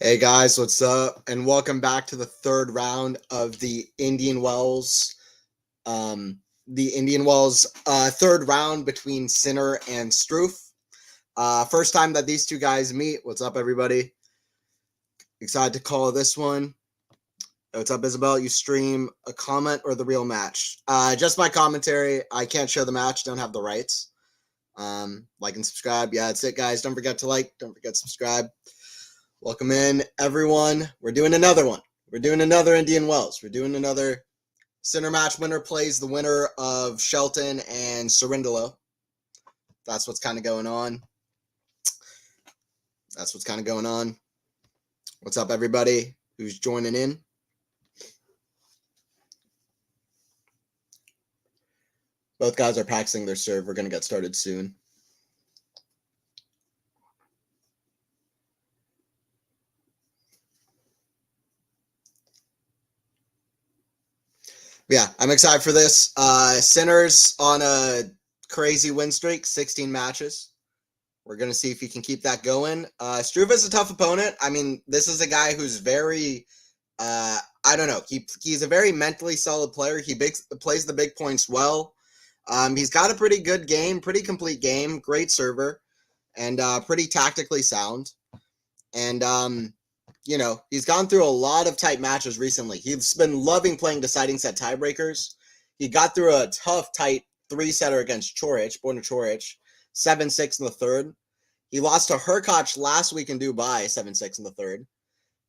Hey guys, what's up? And welcome back to the third round of the Indian Wells. Third round between Sinner and Struff. First time that these two guys meet. What's up, everybody? Excited to call this one. What's up, Isabel? You stream a comment or the real match? Just my commentary. I can't show the match. Don't have the rights. Like and subscribe. Yeah, that's it, guys. Don't forget to like. Don't forget to subscribe. Welcome in, everyone. We're doing another one. We're doing another Indian Wells. We're doing another center match. Winner plays the winner of Shelton and Cerundolo. That's what's kind of going on. What's up, everybody who's joining in? Both guys are practicing their serve. We're going to get started soon. Yeah, I'm excited for this. Sinner's on a crazy win streak, 16 matches. We're going to see if he can keep that going. Struve is a tough opponent. I mean, this is a guy who's very, I don't know. He's a very mentally solid player. He plays the big points well. He's got a pretty good game, pretty complete game, great server, and pretty tactically sound. And, he's gone through a lot of tight matches recently. He's been loving playing deciding set tiebreakers. He got through a tough, tight three-setter against Chorich, Borna Chorich, 7-6 in the third. He lost to Hurkacz last week in Dubai, 7-6 in the third.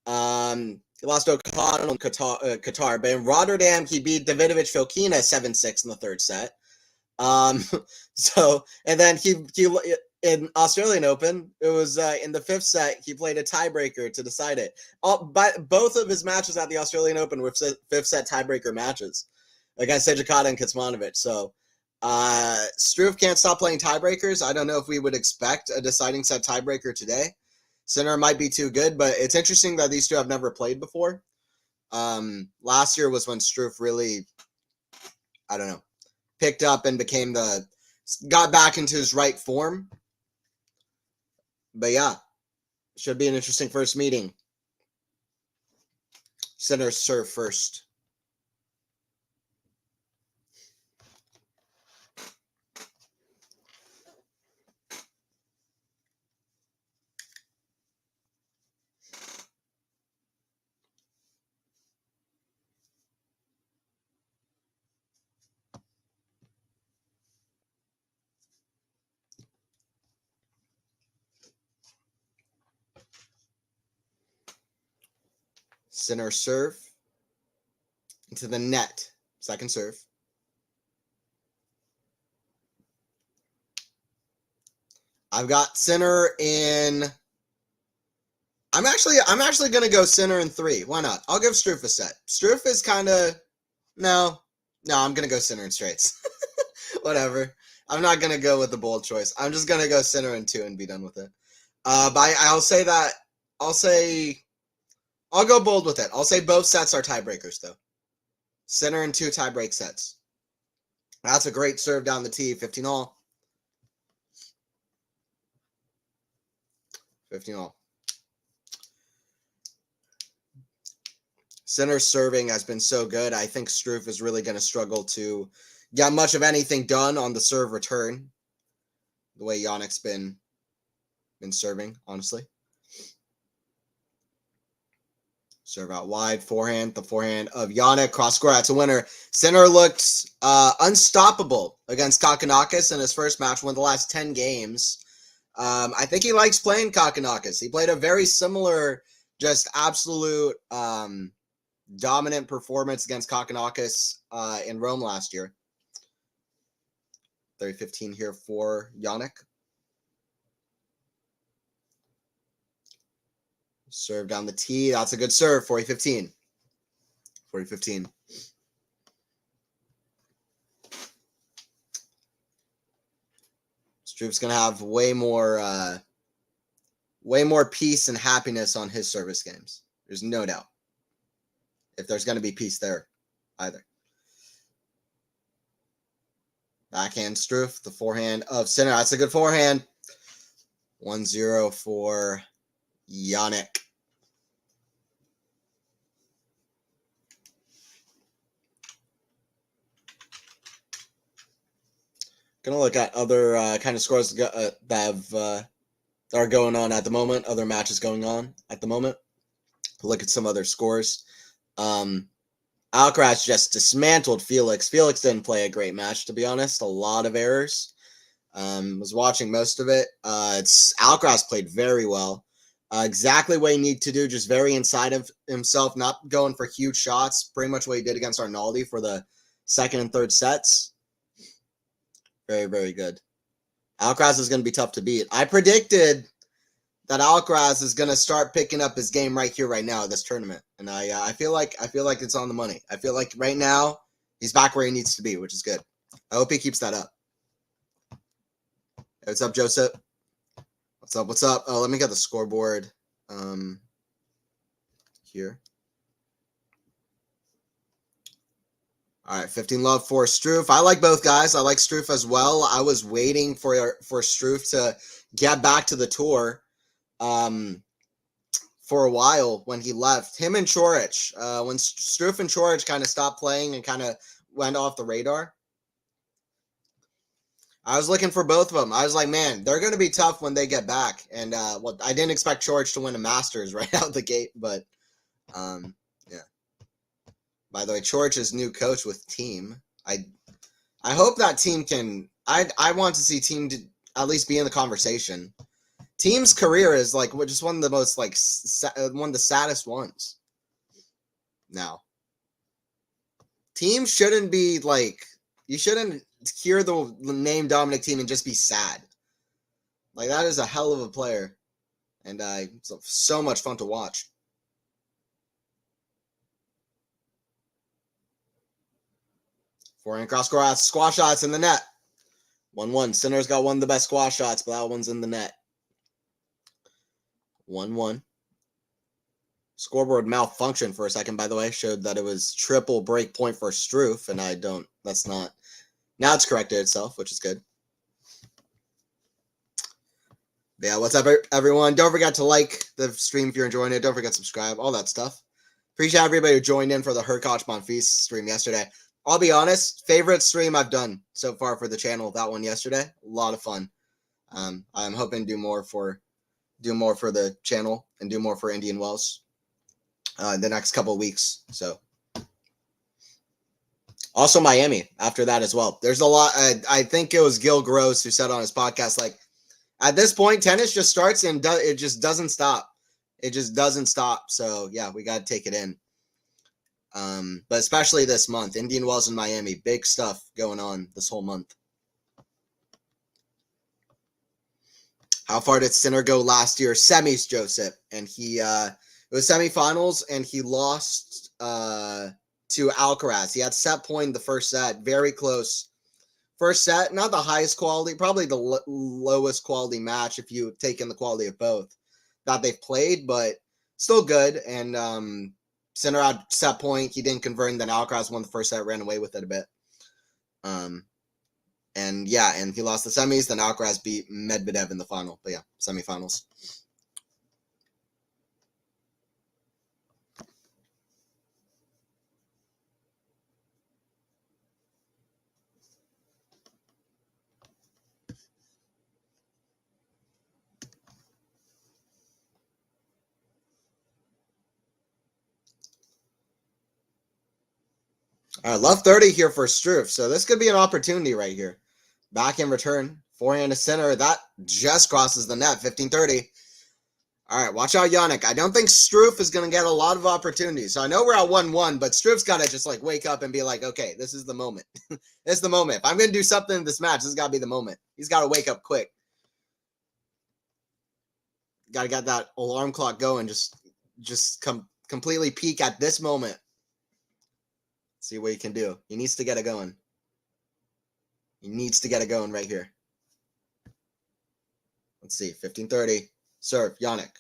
He lost to O'Connell in Qatar, but in Rotterdam, he beat Davidovich Filkina 7-6 in the third set. And then he in Australian Open, it was in the fifth set, he played a tiebreaker to decide it. Both of his matches at the Australian Open were fifth set tiebreaker matches against Sejikata and Kecmanovic. So Struve can't stop playing tiebreakers. I don't know if we would expect a deciding set tiebreaker today. Sinner might be too good, but it's interesting that these two have never played before. Last year was when Struve really, I don't know, picked up and got back into his right form. But yeah, should be an interesting first meeting. Sinner serve first. Sinner serve into the net. Second serve. I've got Sinner in. I'm actually gonna go Sinner in 3. Why not? I'll give Struff a set. Struff is kind of no. I'm gonna go Sinner in straights. Whatever. I'm not gonna go with the bold choice. I'm just gonna go Sinner in 2 and be done with it. But I'll go bold with it. I'll say both sets are tiebreakers, though. Sinner in 2 tiebreak sets. That's a great serve down the tee, 15 all. 15 all. Sinner's serving has been so good. I think Struff is really going to struggle to get much of anything done on the serve return. The way Jannik's been serving, honestly. Serve out wide, forehand, the forehand of Jannik, cross square, that's a winner. Sinner looked unstoppable against Kokkinakis in his first match, won the last 10 games. I think he likes playing Kokkinakis. He played a very similar, just absolute dominant performance against Kokkinakis in Rome last year. 30-15 here for Jannik. Serve down the tee. That's a good serve. 40-15. 40-15. Struve's going to have way more peace and happiness on his service games. There's no doubt. If there's going to be peace there either. Backhand Struff, the forehand of Sinner. That's a good forehand. 1-0 for Jannik. Gonna look at other kind of scores that are going on at the moment. Other matches going on at the moment. Look at some other scores. Alcaraz just dismantled Felix. Felix didn't play a great match, to be honest. A lot of errors. Was watching most of it. Alcaraz played very well. Exactly what he needed to do, just very inside of himself, not going for huge shots. Pretty much what he did against Arnaldi for the second and third sets. Very, very good. Alcaraz is going to be tough to beat. I predicted that Alcaraz is going to start picking up his game right here, right now, this tournament, and I feel like it's on the money. I feel like right now he's back where he needs to be, which is good. I hope he keeps that up. Hey, what's up, Joseph? What's up? What's up? Oh, let me get the scoreboard here. All right, 15 love for Struff. I like both guys. I like Struff as well. I was waiting for Struff to get back to the tour for a while when he left. Him and Coric. When Struff and Coric kind of stopped playing and kind of went off the radar, I was looking for both of them. I was like, man, they're going to be tough when they get back. And I didn't expect Coric to win a Masters right out the gate, but yeah. By the way, Chorch's new coach with Team. I hope that Team can. I want to see Team to at least be in the conversation. Team's career is like just one of the most one of the saddest ones. Now, Team shouldn't be like, you shouldn't hear the name Dominic Team and just be sad. Like, that is a hell of a player, and it's so much fun to watch. Forehand cross court squash shots in the net. 1-1. Sinner's got one of the best squash shots, but that one's in the net. 1-1. Scoreboard malfunctioned for a second, by the way. Showed that it was triple break point for Struff, and that's not. Now it's corrected itself, which is good. But yeah, what's up, everyone? Don't forget to like the stream if you're enjoying it. Don't forget to subscribe, all that stuff. Appreciate everybody who joined in for the Herkoch Monfils stream yesterday. I'll be honest, favorite stream I've done so far for the channel. That one yesterday, a lot of fun. I'm hoping to do more for the channel and do more for Indian Wells the next couple of weeks. So, also Miami after that as well. There's a lot. I think it was Gil Gross who said on his podcast, like, at this point, tennis just starts and it just doesn't stop. It just doesn't stop. So yeah, we got to take it in. But especially this month, Indian Wells and Miami, big stuff going on this whole month. How far did Sinner go last year? Semis, Joseph, and it was semifinals, and he lost to Alcaraz. He had set point in the first set, very close. First set, not the highest quality, probably the lowest quality match if you take in the quality of both that they've played, but still good. And Sinner had set point. He didn't convert, and then Alcaraz won the first set, ran away with it a bit. And yeah, and he lost the semis. Then Alcaraz beat Medvedev in the final. But yeah, semifinals. All right, love 30 here for Struff. So this could be an opportunity right here. Back in return. Forehand to Sinner. That just crosses the net. 15-30. All right, watch out, Jannik. I don't think Struff is going to get a lot of opportunities. So I know we're at 1-1, but Struff's got to just like wake up and be like, okay, this is the moment. This is the moment. If I'm going to do something in this match, this has got to be the moment. He's got to wake up quick. Got to get that alarm clock going. Just completely peak at this moment. See what he can do. He needs to get it going. He needs to get it going right here. Let's see. 15-30. Serve. Jannik.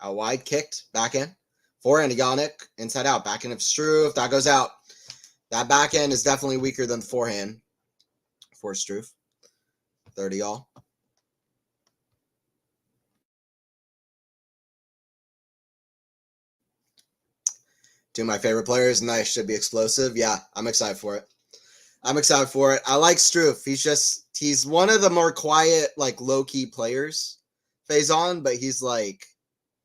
Out wide. Kicked. Back in. Forehand to Jannik. Inside out. Back end of Struff. That goes out. That back end is definitely weaker than the forehand for Struff. 30 all. Two of my favorite players. Nice. Should be explosive. Yeah, I'm excited for it. I'm excited for it. I like Struff. He's one of the more quiet, like low-key players, Faison, but he's like,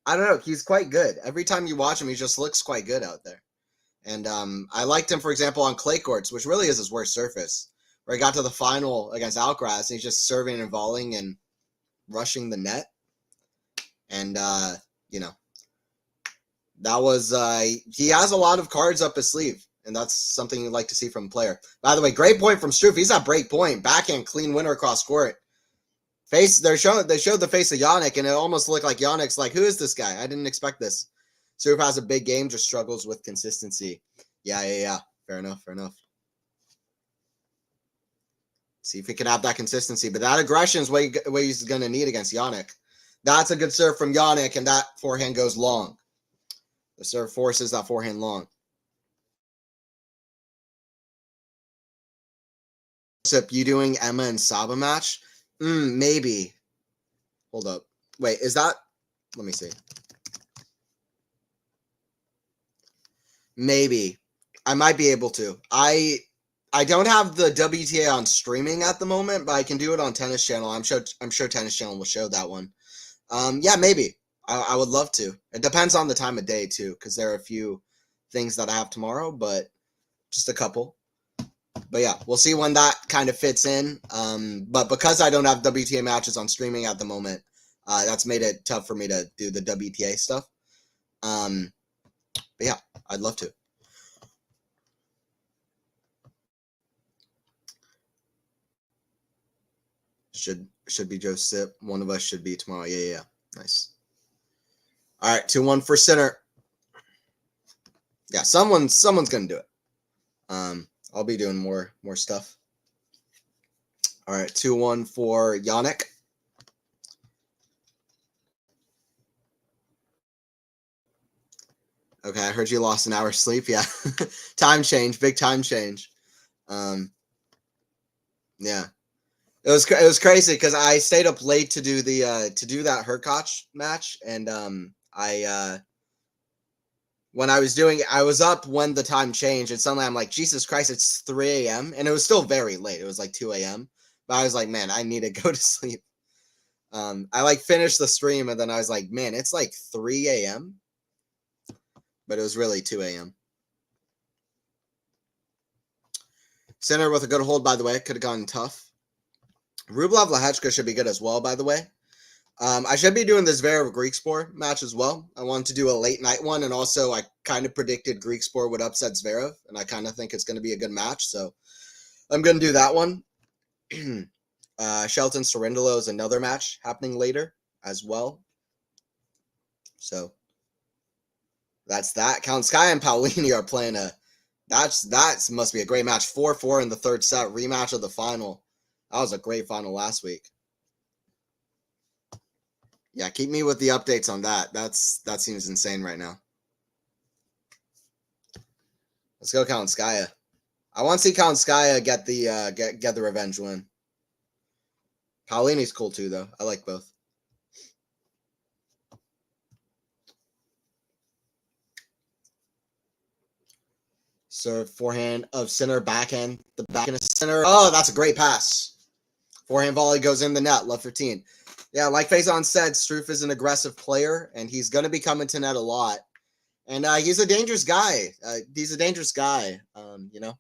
I don't know, he's quite good. Every time you watch him, he just looks quite good out there. And I liked him, for example, on clay courts, which really is his worst surface, where he got to the final against Alcaraz, and he's just serving and volleying and rushing the net. And, you know, that was, he has a lot of cards up his sleeve, and that's something you'd like to see from a player. By the way, great point from Struff. He's at break point, backhand, clean winner across court. They showed the face of Jannik, and it almost looked like Jannik's like, who is this guy? I didn't expect this. Struff has a big game, just struggles with consistency. Yeah. Fair enough. See if he can have that consistency. But that aggression is what he's going to need against Jannik. That's a good serve from Jannik, and that forehand goes long. The serve forces that forehand long. You doing Emma and Saba match? Maybe. Hold up. Wait, is that... Let me see. Maybe. I might be able to. I don't have the WTA on streaming at the moment, but I can do it on Tennis Channel. I'm sure Tennis Channel will show that one. Yeah, maybe. I would love to. It depends on the time of day, too, because there are a few things that I have tomorrow, but just a couple. But yeah, we'll see when that kind of fits in. But because I don't have WTA matches on streaming at the moment, that's made it tough for me to do the WTA stuff. But yeah, I'd love to. Should be Joe Sip. One of us should be tomorrow. Yeah. Nice. All right, 2-1 for Sinner. Yeah, someone's gonna do it. I'll be doing more stuff. All right, 2-1 for Jannik. Okay, I heard you lost an hour's sleep. Yeah, time change, big time change. Yeah, it was crazy because I stayed up late to do the that Hurkacz match, and when I was up when the time changed, and suddenly I'm like, Jesus Christ, it's 3 a.m. And it was still very late. It was like 2 a.m. But I was like, man, I need to go to sleep. I like finished the stream, and then I was like, man, it's like 3 a.m. But it was really 2 a.m. Sinner with a good hold, by the way. Could have gone tough. Rublev Lehechka should be good as well, by the way. I should be doing this Zverev Griekspoor match as well. I wanted to do a late night one, and also I kind of predicted Griekspoor would upset Zverev, and I kind of think it's going to be a good match, so I'm going to do that one. Shelton Sorindolo is another match happening later as well. So that's that. Kalinskaya and Paolini are playing that must be a great match. 4-4 in the third set, rematch of the final. That was a great final last week. Yeah, keep me with the updates on that. That seems insane right now. Let's go Kalinskaya. I want to see Kalinskaya get the revenge win. Paolini's cool too, though. I like both. Serve forehand of Sinner, backhand, the backhand of Sinner. Oh, that's a great pass. Forehand volley goes in the net, love 15. Yeah, like Faison said, Struff is an aggressive player, and he's going to be coming to net a lot. And he's a dangerous guy. You know,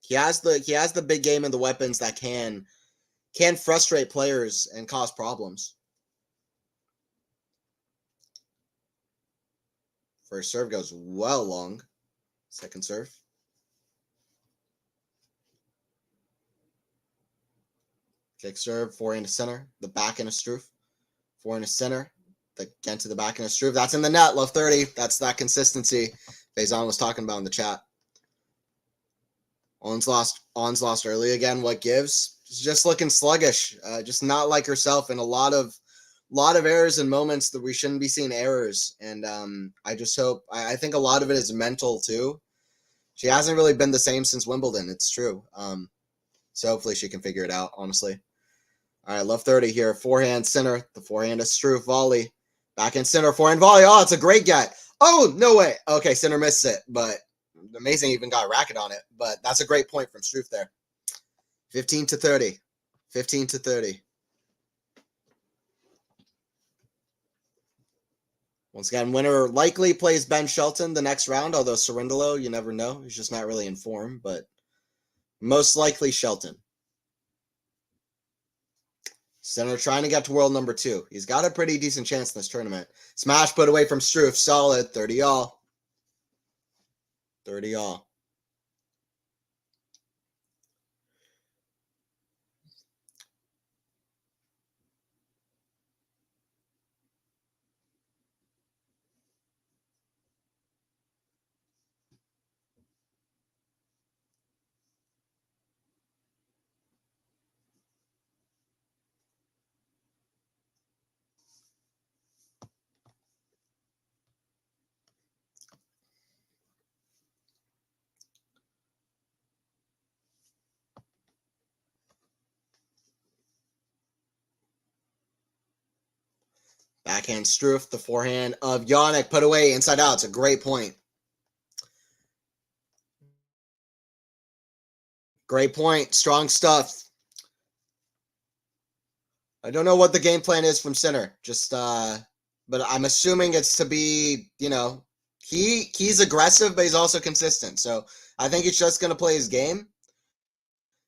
he has the big game and the weapons that can frustrate players and cause problems. First serve goes well long. Second serve. Kick serve, forehand to center, the back end of Struff. Forehand to center, again to the back end of Struff. That's in the net, love 30. That's that consistency Faison was talking about in the chat. On's lost early again. What gives? She's just looking sluggish, just not like herself, and a lot of errors and moments that we shouldn't be seeing errors. And I just hope. I think a lot of it is mental too. She hasn't really been the same since Wimbledon. It's true. So hopefully she can figure it out. Honestly. All right, love 30 here. Forehand center. The forehand is Struff volley. Backhand center. Forehand volley. Oh, it's a great get. Oh, no way. Okay, center missed it, but amazing even got a racket on it, but that's a great point from Struff there. 15-30. 15-30. Once again, winner likely plays Ben Shelton the next round, although Cerundolo, you never know. He's just not really in form, but most likely Shelton. Center trying to get to world number 2. He's got a pretty decent chance in this tournament. Smash put away from Struff. Solid. 30 all. 30 all. Backhand Struff, the forehand of Jannik put away inside out. It's a great point. Great point. Strong stuff. I don't know what the game plan is from center. Just but I'm assuming it's to be, he's aggressive, but he's also consistent. So I think he's just going to play his game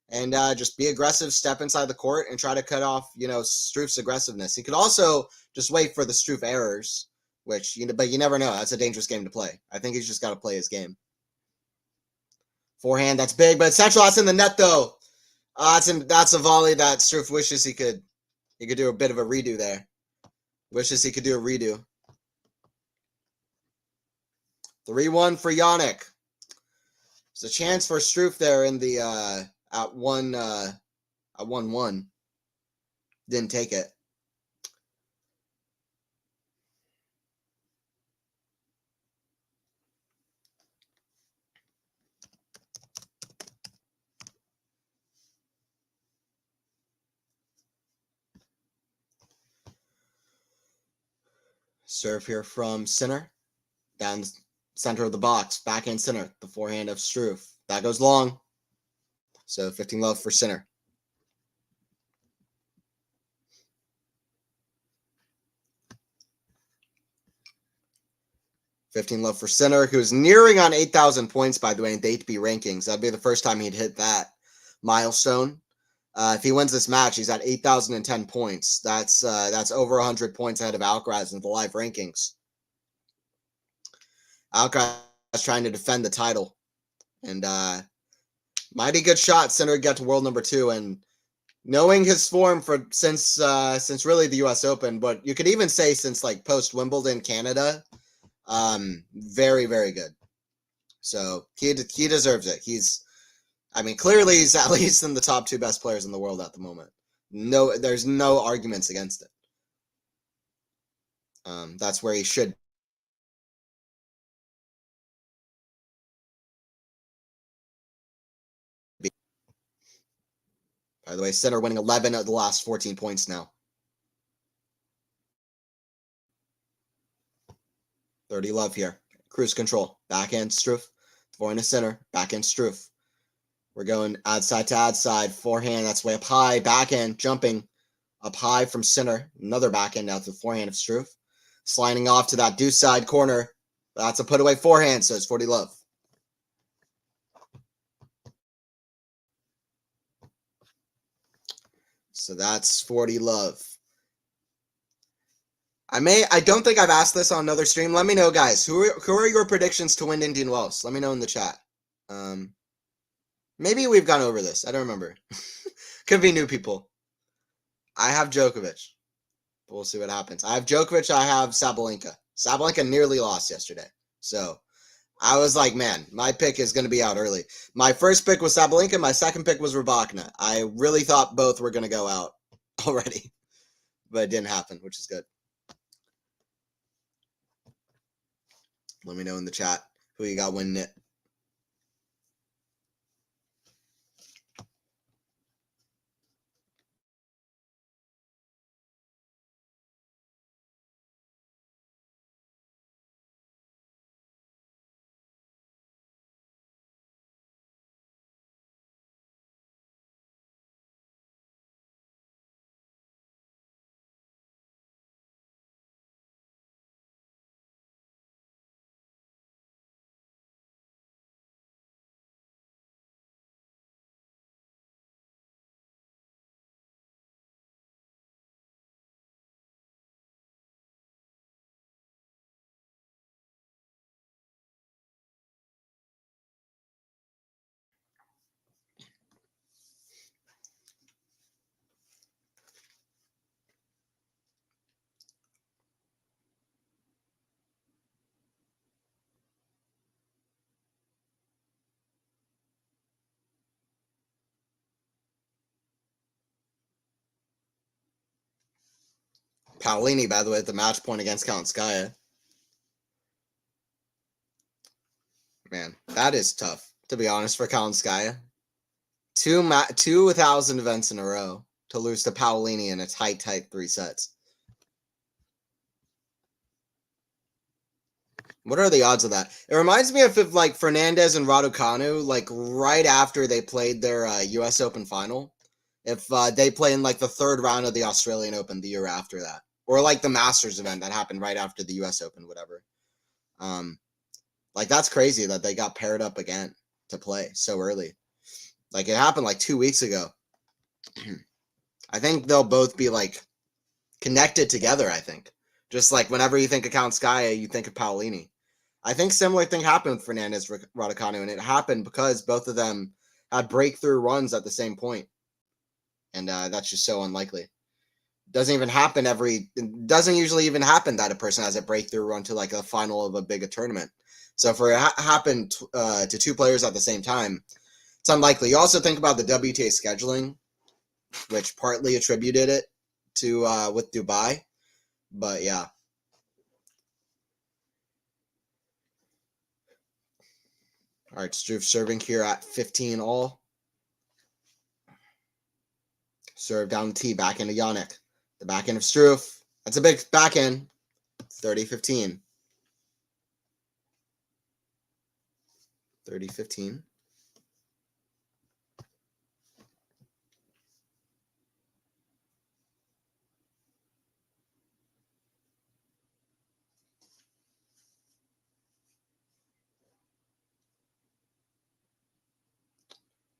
and just be aggressive, step inside the court, and try to cut off, Struff's aggressiveness. He could also just wait for the Struff errors, which, but you never know. That's a dangerous game to play. I think he's just got to play his game. Forehand, that's big, but it's central. That's in the net, though. That's a volley that Struff wishes he could do a bit of a redo there. Wishes he could do a redo. 3-1 for Jannik. There's a chance for Struff there in the at 1-1. Didn't take it. Serve here from center. Down center of the box. Backhand center. The forehand of Struff. That goes long. So 15 love for center. $15 love for center, who's nearing on 8,000 points, by the way, in the ATP rankings. That'd be the first time he'd hit that milestone. If he wins this match, he's at 8,010 points. That's over 100 points ahead of Alcaraz in the live rankings. Alcaraz trying to defend the title, and mighty good shot. Center get to world number 2, and knowing his form since really the U.S. Open, but you could even say since like post Wimbledon Canada, very, very good. So he deserves it. Clearly he's at least in the top 2 best players in the world at the moment. No, there's no arguments against it. That's where he should be. By the way, center winning 11 of the last 14 points now. 30 love here. Cruise control. Backhand Struff. Forehand to center. Backhand Struff. We're going outside to outside. Forehand, that's way up high. Backhand, jumping up high from center. Another backhand now to the forehand of Struff. Sliding off to that deuce side corner. That's a put away forehand, so it's 40 love. So that's 40 love. I don't think I've asked this on another stream. Let me know, guys. Who are your predictions to win Indian Wells? Let me know in the chat. Maybe we've gone over this. I don't remember. Could be new people. I have Djokovic. We'll see what happens. I have Djokovic. I have Sabalenka. Sabalenka nearly lost yesterday. So I was like, man, my pick is going to be out early. My first pick was Sabalenka. My second pick was Rybakina. I really thought both were going to go out already. But it didn't happen, which is good. Let me know in the chat who you got winning it. Paolini, by the way, at the match point against Kalinskaya. Man, that is tough, to be honest, for Kalinskaya. 2,000 events in a row to lose to Paolini in a tight 3 sets. What are the odds of that? It reminds me of if, like, Fernandez and Raducanu, like, right after they played their U.S. Open final, if they play in, like, the 3rd round of the Australian Open the year after that. Or, like, the Masters event that happened right after the U.S. Open, whatever. Like, that's crazy that they got paired up again to play so early. Like, it happened, like, 2 weeks ago. I think they'll both be, like, connected together, I think. Just like whenever you think of Kalinskaya, you think of Paolini. I think similar thing happened with Fernandez Raducanu, and it happened because both of them had breakthrough runs at the same point. And that's just so unlikely. Doesn't usually even happen that a person has a breakthrough run to like a final of a big tournament. So for it happened to 2 players at the same time, it's unlikely. You also think about the WTA scheduling, which partly attributed it to with Dubai. But yeah. All right, Struff serving here at 15 all. Serve down the tee, back into Jannik. The back end of Struff. That's a big back end. 30-15. 30-15.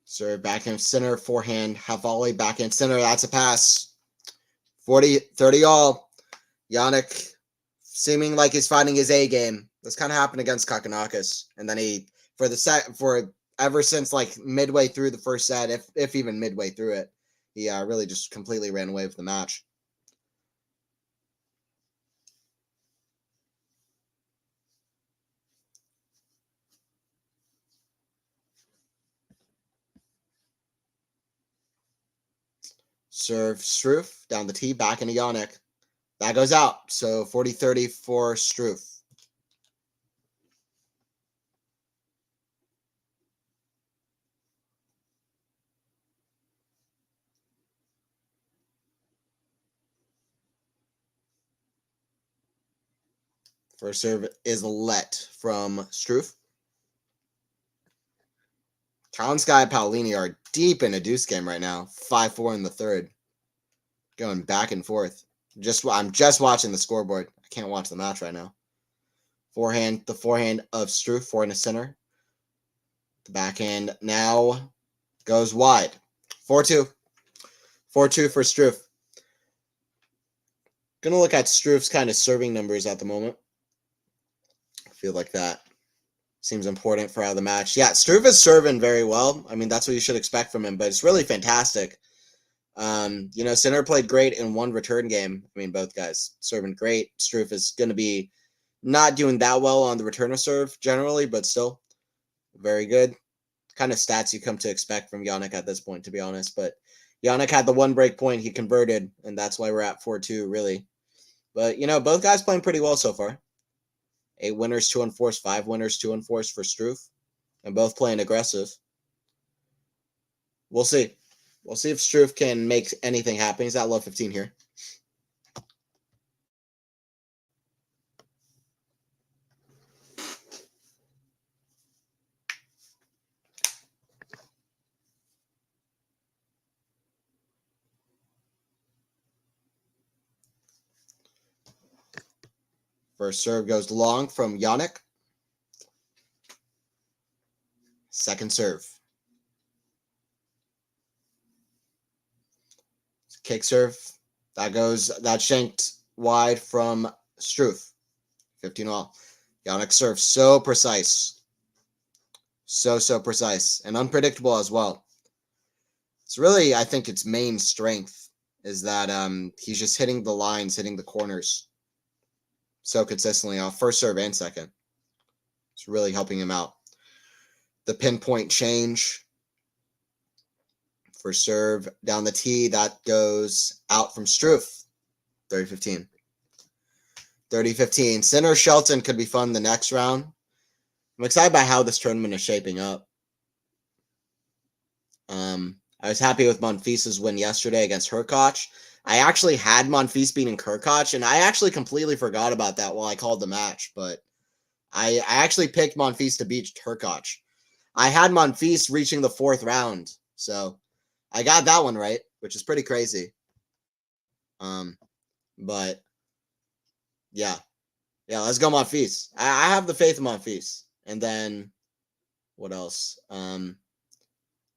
Serve backhand center, forehand, half volley, backhand center. That's a pass. 40-30 all. Jannik seeming like he's finding his A game. This kind of happened against Kakanakis. And then he, for ever since like midway through the first set, if even midway through it, he really just completely ran away with the match. Serve Struff down the tee, back into Jannik. That goes out. So 40-30 for Struff. First serve is let from Struff. Kalinskaya and Paolini are deep in a deuce game right now. 5-4 in the 3rd. Going back and forth. I'm just watching the scoreboard. I can't watch the match right now. The forehand of Struff, forehand to center. The backhand now goes wide. 4-2. 4-2 for Struff. Gonna look at Struff's kind of serving numbers at the moment. I feel like that seems important for how the match. Yeah, Struff is serving very well. I mean, that's what you should expect from him, but it's really fantastic. Sinner played great in one return game. I mean, both guys serving great. Struff is going to be not doing that well on the return of serve generally, but still very good. Kind of stats you come to expect from Jannik at this point, to be honest. But Jannik had the one break point he converted, and that's why we're at 4-2, really. But, both guys playing pretty well so far. 8 winners, 2 unforced, 5 winners, 2 unforced for Struff, and both playing aggressive. We'll see. We'll see if Struff can make anything happen. He's at low 15 here. First serve goes long from Jannik. Second serve. Kick serve. That shanked wide from Struff. 15 all. Jannik serves so precise. So precise. And unpredictable as well. It's really, I think, its main strength is that he's just hitting the lines, hitting the corners so consistently off first serve and second. It's really helping him out. The pinpoint change for serve down the tee, that goes out from Struff. 30-15. 30-15. Center Shelton could be fun the next round. I'm excited by how this tournament is shaping up. I was happy with Monfils's win yesterday against Hurkacz. I actually had Monfils beating Hurkacz, and I actually completely forgot about that while I called the match, but I actually picked Monfils to beat Hurkacz. I had Monfils reaching the 4th round, so I got that one right, which is pretty crazy. But yeah, let's go Monfils. I have the faith in Monfils. And then what else?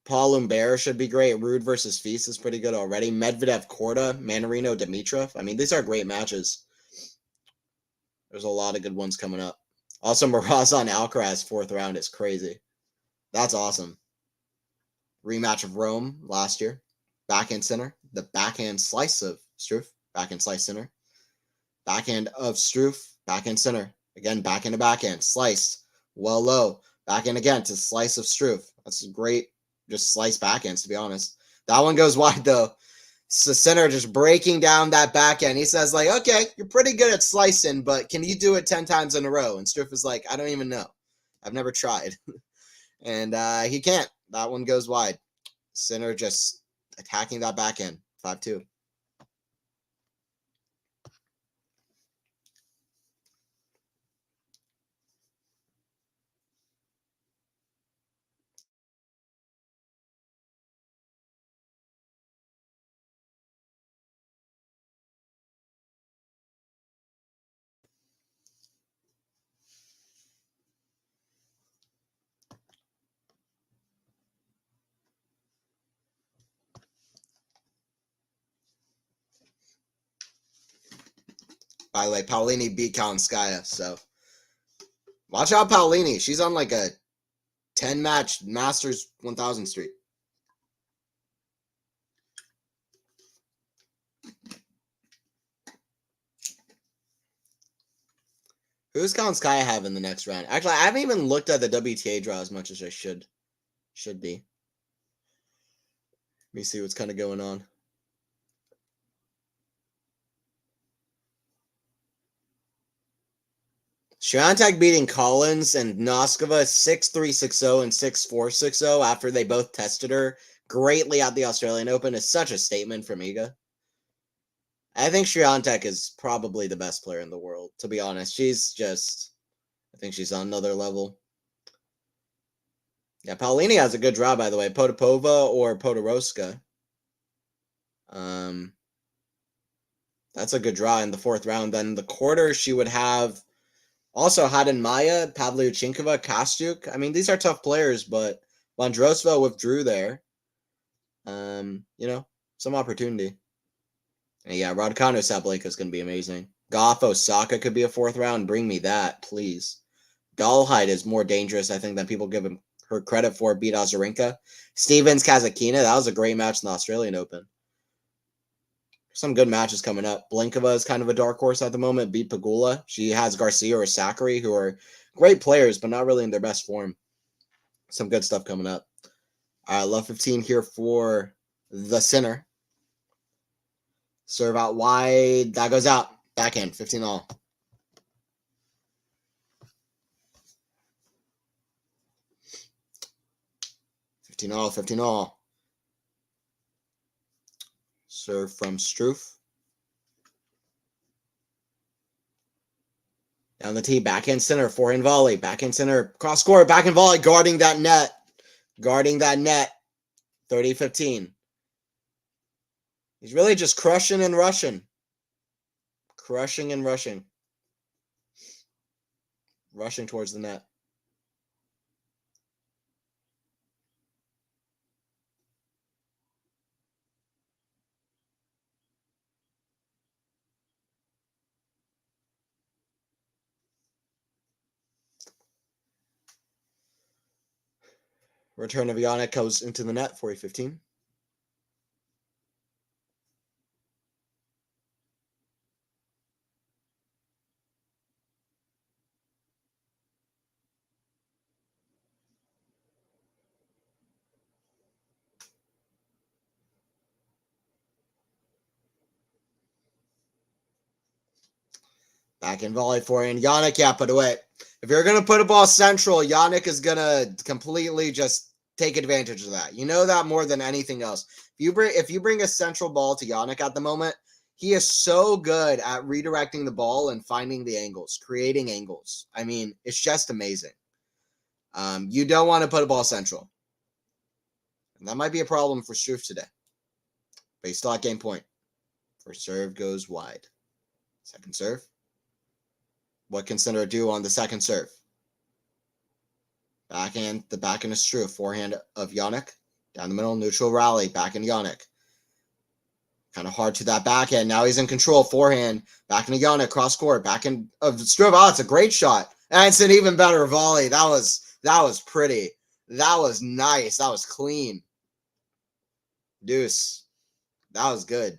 Paul Humbert should be great. Rude versus Feast is pretty good already. Medvedev, Korda, Manarino, Dimitrov. I mean, these are great matches. There's a lot of good ones coming up. Also, Morozov Alcaraz 4th round is crazy. That's awesome. Rematch of Rome last year. Backhand center. The backhand slice of Struff. Backhand slice center. Backhand of Struff. Backhand center. Again, backhand to backhand. Sliced. Well low. Backhand again to slice of Struff. That's great. Just slice backhands, to be honest. That one goes wide, though. So center just breaking down that backhand. He says, like, okay, you're pretty good at slicing, but can you do it 10 times in a row? And Struff is like, I don't even know. I've never tried. And he can't. That one goes wide. Center just attacking that backhand. 5-2. By the way, Paulini beat Kalinskaya, so watch out, Paulini. She's on like a 10-match Masters 1000 streak. Who's Kalinskaya have in the next round? Actually, I haven't even looked at the WTA draw as much as I should be. Let me see what's kind of going on. Swiatek beating Collins and Noskova 6-3, 6-0, and 6-4, 6-0 after they both tested her greatly at the Australian Open is such a statement from Iga. I think Swiatek is probably the best player in the world, to be honest. I think she's on another level. Yeah, Paulini has a good draw, by the way. Potapova or Podoroska. That's a good draw in the 4th round. Then the quarter, she would have also Haden Maya, Pavlyuchenkova, Kostyuk. I mean, these are tough players, but Vondrousova withdrew there. Some opportunity. And yeah, Raducanu Sabalenka is going to be amazing. Goff Osaka could be a 4th round. Bring me that, please. Dolhide is more dangerous, I think, than people give her credit for. Beat Azarenka. Stevens Kazakina, that was a great match in the Australian Open. Some good matches coming up. Blinkova is kind of a dark horse at the moment. Beat Pagula. She has Garcia or Sakari, who are great players, but not really in their best form. Some good stuff coming up. All right, love 15 here for the center. Serve out wide. That goes out. Backhand, 15 all. 15 all, 15 all. Serve from Struff. Down the tee, backhand center, forehand volley, backhand center, cross court, backhand volley, guarding that net. 30-15. He's really just crushing and rushing. Crushing and rushing. Rushing towards the net. Return of Jannik goes into the net, 40-15. Backhand volley forehand. Jannik, yeah, put away. If you're going to put a ball central, Jannik is going to completely just take advantage of that. You know that more than anything else. If you bring a central ball to Jannik at the moment, he is so good at redirecting the ball and finding the angles, creating angles. I mean, it's just amazing. You don't want to put a ball central. And that might be a problem for Struff today. But he's still at game point. First serve goes wide. Second serve. What can Sinner do on the second serve? Backhand, the backhand of Struff. Forehand of Jannik. Down the middle, neutral rally. Backhand Jannik. Kind of hard to that backhand. Now he's in control. Forehand. Backhand of Jannik. Cross court. Backhand of Struff. Oh, it's a great shot. And it's an even better volley. That was pretty. That was nice. That was clean. Deuce. That was good.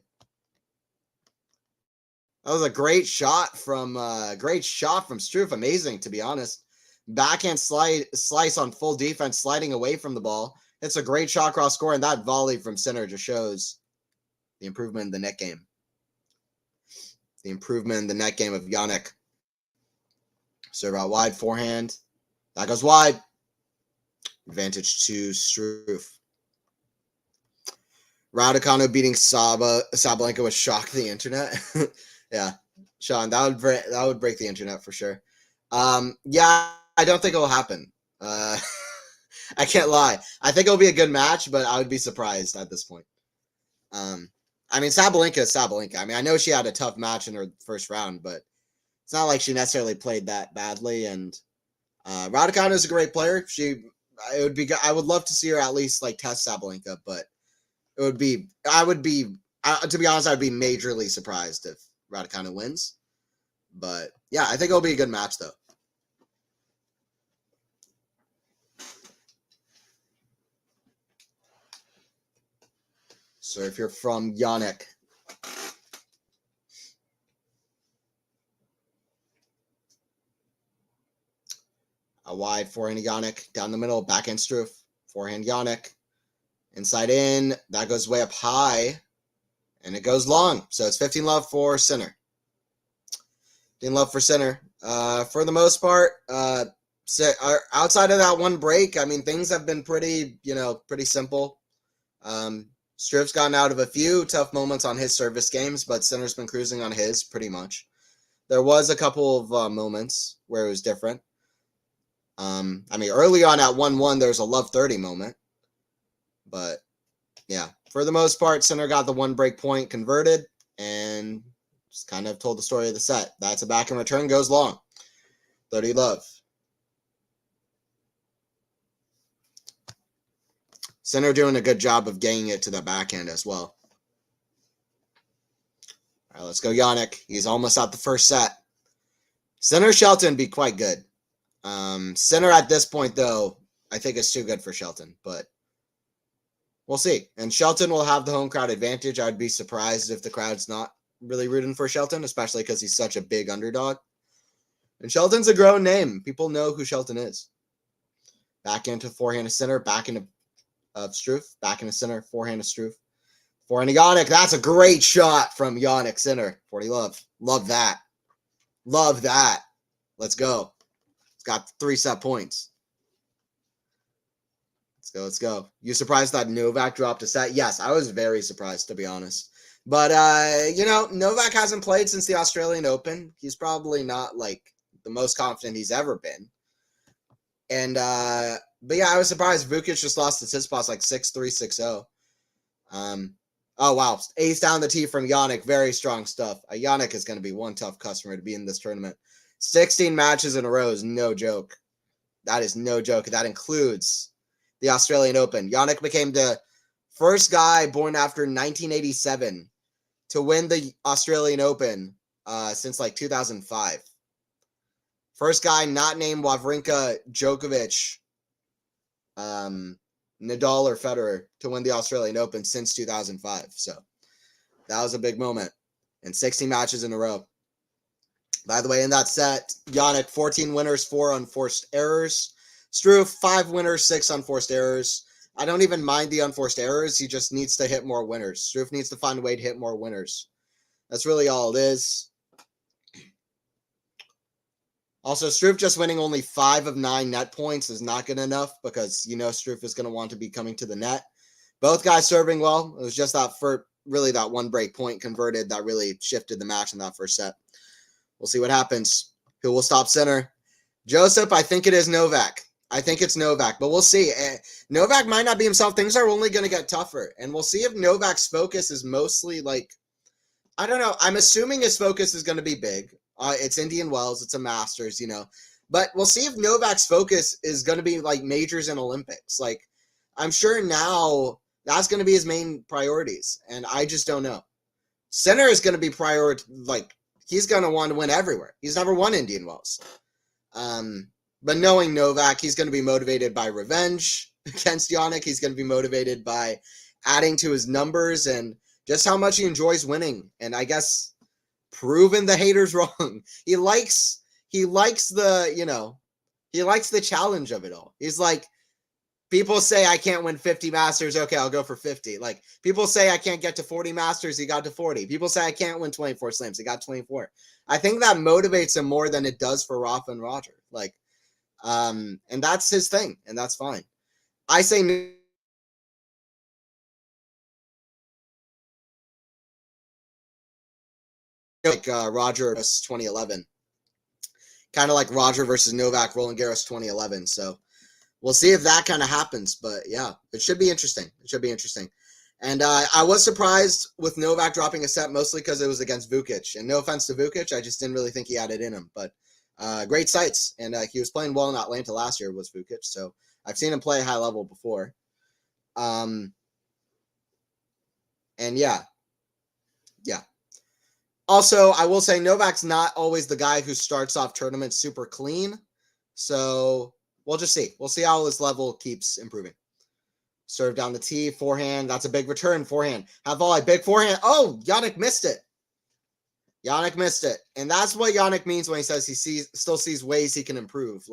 That was a great shot from Struff. Amazing, to be honest. Backhand slice on full defense, sliding away from the ball. It's a great shot cross score, and that volley from Sinner just shows the improvement in the net game. The improvement in the net game of Jannik. Serve out wide, forehand. That goes wide. Advantage to Struff. Raducanu beating Sabalenka would shock the internet. Yeah, Sean, that would break the internet for sure. Yeah, I don't think it'll happen. I can't lie. I think it'll be a good match, but I would be surprised at this point. I mean, Sabalenka is Sabalenka. I mean, I know she had a tough match in her first round, but it's not like she necessarily played that badly. And Raducanu is a great player. I would love to see her at least like test Sabalenka, but to be honest, I'd be majorly surprised if Raducanu wins. But yeah, I think it'll be a good match though. So if you're from Jannik. A wide forehand Jannik. Down the middle, backhand Struff. Forehand Jannik. Inside in. That goes way up high. And it goes long. So it's 15-love for Sinner. 15-love for Sinner. For the most part, outside of that one break, I mean, things have been pretty simple. Struff's gotten out of a few tough moments on his service games, but Sinner's been cruising on his pretty much. There was a couple of moments where it was different. I mean, early on at 1-1, there was a love 30 moment. But, yeah, for the most part, Sinner got the one break point converted and just kind of told the story of the set. That's a back and return, goes long. 30-love. Sinner doing a good job of getting it to the backhand as well. All right, let's go Jannik. He's almost at the first set. Sinner Shelton be quite good. Sinner at this point, though, I think is too good for Shelton, but we'll see. And Shelton will have the home crowd advantage. I'd be surprised if the crowd's not really rooting for Shelton, especially because he's such a big underdog. And Shelton's a grown name. People know who Shelton is. Back into forehand of Sinner, back into Struff, back into Sinner, forehand of Struff. Forehand of Jannik. That's a great shot from Jannik Sinner. 40-love. Love that. Love that. Let's go. It's got 3 set points. Let's go. You surprised that Novak dropped a set? Yes, I was very surprised, to be honest. But, Novak hasn't played since the Australian Open. He's probably not, the most confident he's ever been. And, but yeah, I was surprised. Vukic just lost to Tsitsipas 6-3, 6-0. Oh, wow. Ace down the tee from Jannik. Very strong stuff. Jannik is going to be one tough customer to be in this tournament. 16 matches in a row is no joke. That is no joke. That includes the Australian Open. Jannik became the first guy born after 1987 to win the Australian Open since 2005. First guy not named Wawrinka, Djokovic, Nadal, or Federer to win the Australian Open since 2005. So that was a big moment. And 16 matches in a row. By the way, in that set, Jannik, 14 winners, 4 unforced errors. Struff, 5 winners, 6 unforced errors. I don't even mind the unforced errors. He just needs to hit more winners. Struff needs to find a way to hit more winners. That's really all it is. Also, Struff just winning only 5 of 9 net points is not good enough because Struff is going to want to be coming to the net. Both guys serving well. It was just that that one break point converted that really shifted the match in that first set. We'll see what happens. Who will stop center? Joseph, I think it is Novak. I think it's Novak, but we'll see. Novak might not be himself. Things are only going to get tougher, and we'll see if Novak's focus is mostly like, I don't know. I'm assuming his focus is going to be big. It's Indian Wells. It's a Masters, But we'll see if Novak's focus is going to be like majors and Olympics. Like, I'm sure now that's going to be his main priorities, and I just don't know. Center is going to be he's going to want to win everywhere. He's never won Indian Wells. But knowing Novak, he's going to be motivated by revenge against Jannik. He's going to be motivated by adding to his numbers and just how much he enjoys winning. And I guess proving the haters wrong. He likes the challenge of it all. He's like, people say I can't win 50 Masters. Okay, I'll go for 50. Like, people say I can't get to 40 Masters. He got to 40. People say I can't win 24 slams. He got 24. I think that motivates him more than it does for Rafa and Roger. And that's his thing, and that's fine. I say Roger versus 2011. Kind of like Roger versus Novak, Roland Garros 2011. So we'll see if that kind of happens. But yeah, it should be interesting. And I was surprised with Novak dropping a set, mostly because it was against Vukic. And no offense to Vukic, I just didn't really think he had it in him. But great sights. And he was playing well in Atlanta last year, was Vukic. So I've seen him play high level before. And yeah. Also, I will say Novak's not always the guy who starts off tournaments super clean. So we'll just see. We'll see how his level keeps improving. Serve down the tee, forehand. That's a big return, forehand. Have volley, big forehand. Oh, Jannik missed it. And that's what Jannik means when he says he still sees ways he can improve.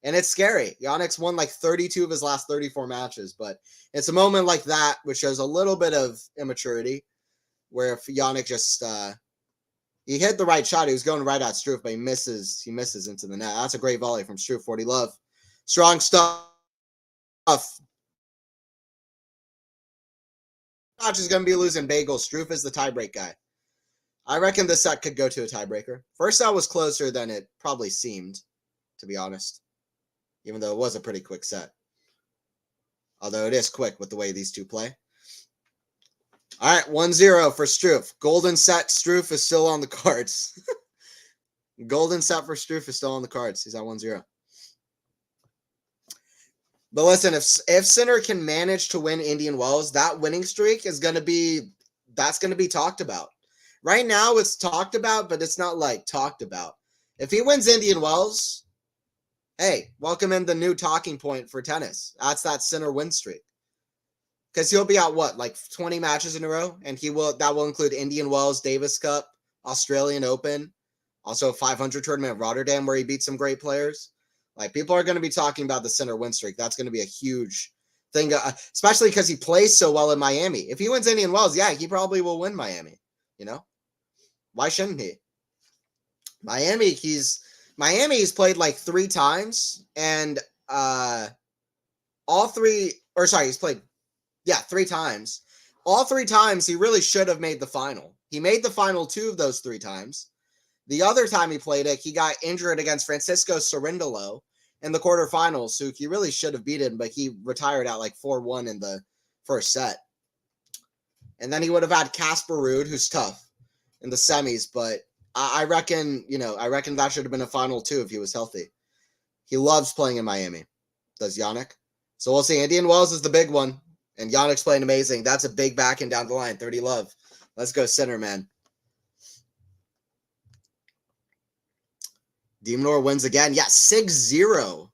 And it's scary. Jannik's won 32 of his last 34 matches, but it's a moment like that which shows a little bit of immaturity, where if Jannik just he hit the right shot, he was going right at Struff, but he misses into the net. That's a great volley from Struff, 40 love. Strong stuff. Match is going to be losing bagels. Struff is the tiebreak guy. I reckon this set could go to a tiebreaker. First set was closer than it probably seemed, to be honest, even though it was a pretty quick set. Although it is quick with the way these two play. All right, 1-0 for Struff. Golden set, Struff is still on the cards. Golden set for Struff is still on the cards. He's at 1-0. But listen, if Sinner can manage to win Indian Wells, that winning streak is going to be talked about. Right now it's talked about, but it's not talked about. If he wins Indian Wells, hey, welcome in the new talking point for tennis. That's that Sinner win streak. Because he'll be at 20 matches in a row, and that will include Indian Wells, Davis Cup, Australian Open, also a 500 tournament at Rotterdam where he beat some great players. People are going to be talking about the Sinner win streak. That's going to be a huge thing, especially because he plays so well in Miami. If he wins Indian Wells, yeah, he probably will win Miami. Why shouldn't he? Miami, he's played 3 times, and he's played 3 times. All 3 times he really should have made the final. He made the final 2 of those 3 times. The other time he played it, he got injured against Francisco Cerundolo in the quarterfinals, so he really should have beaten, but he retired at 4-1 in the first set. And then he would have had Casper Ruud, who's tough, in the semis, but I reckon that should have been a final 2 if he was healthy. He loves playing in Miami, does Jannik. So we'll see. Indian Wells is the big one, and Jannik's playing amazing. That's a big backhand down the line, 30 love. Let's go Sinner, man. de Minaur wins again. Yeah, 6-0.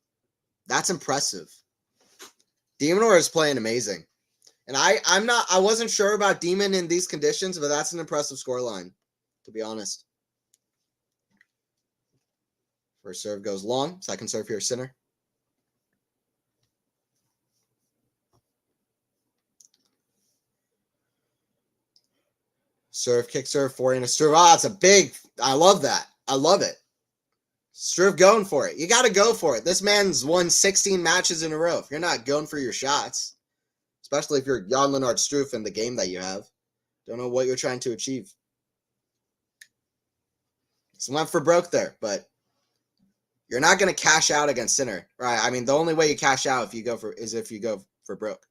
That's impressive. de Minaur is playing amazing. And I wasn't sure about Demon in these conditions, but that's an impressive scoreline, to be honest. First serve goes long. Second serve here, Sinner. Serve, kick serve, forehand, a serve. Ah, it's a big, I love that. I love it. Struff going for it. You got to go for it. This man's won 16 matches in a row. If you're not going for your shots, especially if you're Jan-Lennard Struff in the game that you have, don't know what you're trying to achieve. So went for broke there, but you're not going to cash out against Sinner, right? I mean, the only way you cash out if you go for broke.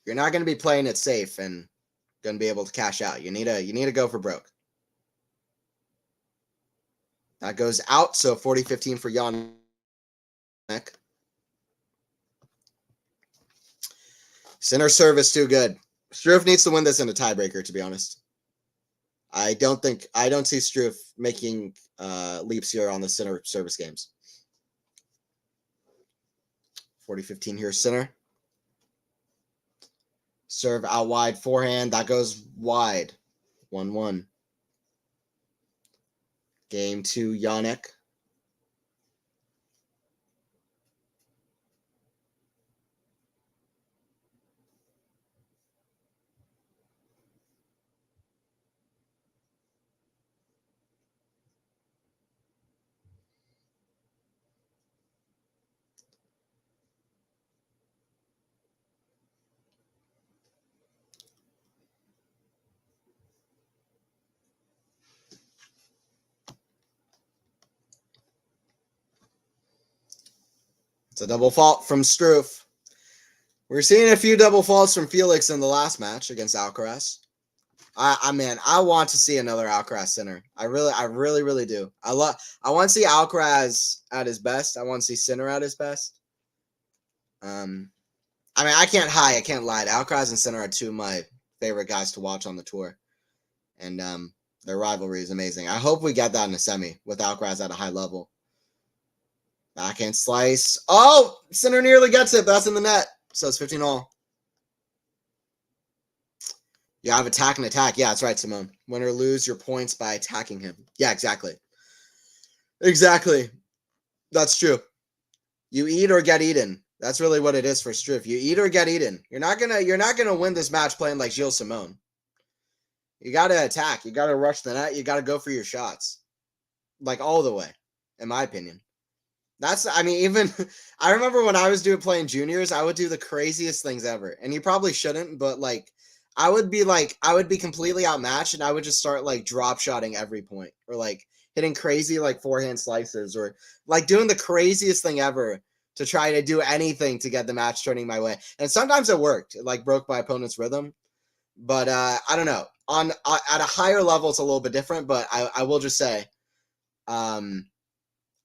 You're not going to be playing it safe and going to be able to cash out. You need to go for broke. That goes out, so 40-15 for Jannik. Sinner service too good. Struff needs to win this in a tiebreaker, to be honest. I don't see Struff making leaps here on the Sinner service games. 40-15 here, Sinner. Serve out wide, forehand. That goes wide. 1-1. Game 2, Jannik. It's a double fault from Struff. We're seeing a few double faults from Felix in the last match against Alcaraz. I want to see another Alcaraz Sinner. I really do. I want to see Alcaraz at his best. I want to see Sinner at his best. I mean, I can't lie. Alcaraz and Sinner are two of my favorite guys to watch on the tour. And their rivalry is amazing. I hope we get that in a semi with Alcaraz at a high level. Backhand slice. Oh, Sinner nearly gets it. That's in the net. So it's 15-all. You have attack and attack. Yeah, that's right, Simone. Win or lose your points by attacking him. Yeah, exactly. Exactly. That's true. You eat or get eaten. That's really what it is for Struff. You eat or get eaten. You're not gonna win this match playing like Gilles Simon. You gotta attack. You gotta rush the net. You gotta go for your shots. Like all the way, in my opinion. Even I remember when I was playing juniors, I would do the craziest things ever. And you probably shouldn't, but I would be completely outmatched and I would just start drop shotting every point or hitting crazy forehand slices or doing the craziest thing ever to try to do anything to get the match turning my way. And sometimes it worked. It broke my opponent's rhythm. But I don't know. At a higher level it's a little bit different, but I will just say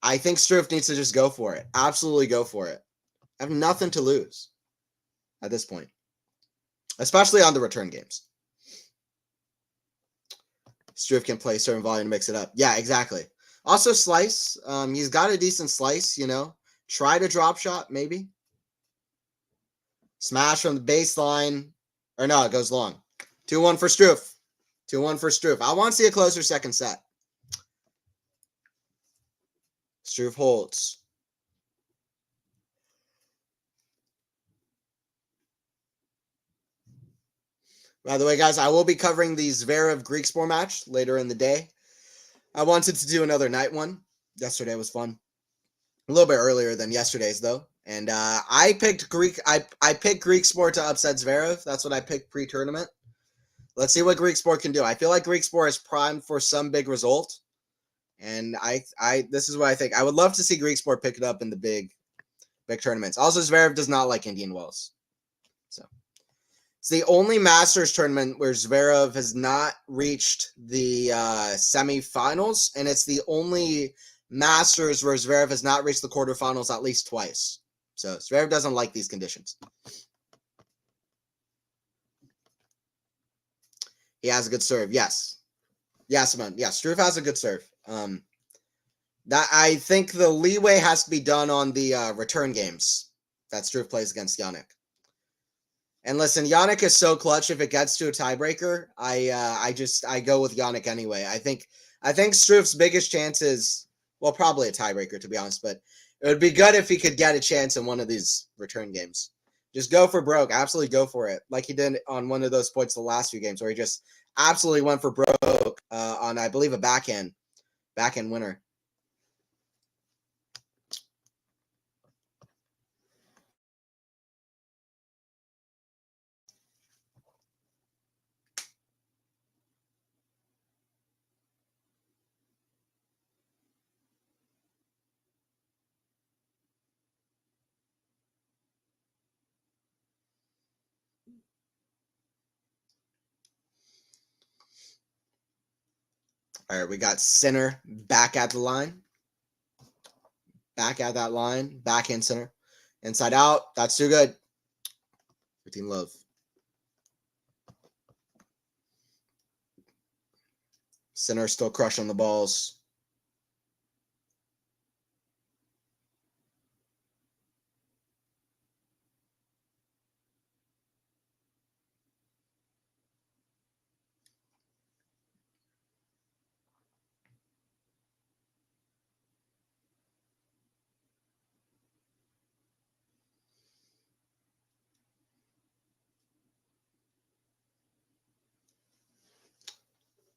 I think Struff needs to just go for it. Absolutely go for it. I have nothing to lose at this point, especially on the return games. Struff can play certain volume to mix it up. Yeah, exactly. Also, slice. He's got a decent slice, Try to drop shot, maybe. Smash from the baseline. Or no, it goes long. 2-1 for Struff. 2-1 for Struff. I want to see a closer second set. Struff holds. By the way, guys, I will be covering the Zverev Griekspoor match later in the day. I wanted to do another night one. Yesterday was fun. A little bit earlier than yesterday's, though. And I picked Griekspoor to upset Zverev. That's what I picked pre-tournament. Let's see what Griekspoor can do. I feel like Griekspoor is primed for some big result. And this is what I think. I would love to see Griekspoor pick it up in the big tournaments. Also, Zverev does not like Indian Wells. So it's the only Masters tournament where Zverev has not reached the semifinals, and it's the only Masters where Zverev has not reached the quarterfinals at least twice. So Zverev doesn't like these conditions. He has a good serve. Yes. Yes, man. Yeah, Struff has a good serve. That I think the leeway has to be done on the return games that Struff plays against Jannik. And listen, Jannik is so clutch. If it gets to a tiebreaker, I go with Jannik anyway. I think Struff's biggest chance is, well, probably a tiebreaker, to be honest, but it would be good if he could get a chance in one of these return games. Just go for broke. Absolutely go for it. Like he did on one of those points the last few games where he just Absolutely went for broke on, I believe, a backhand winner. All right, we got center back at the line. Back at that line. Backhand center. Inside out. That's too good. 15 love. Center still crushing the balls.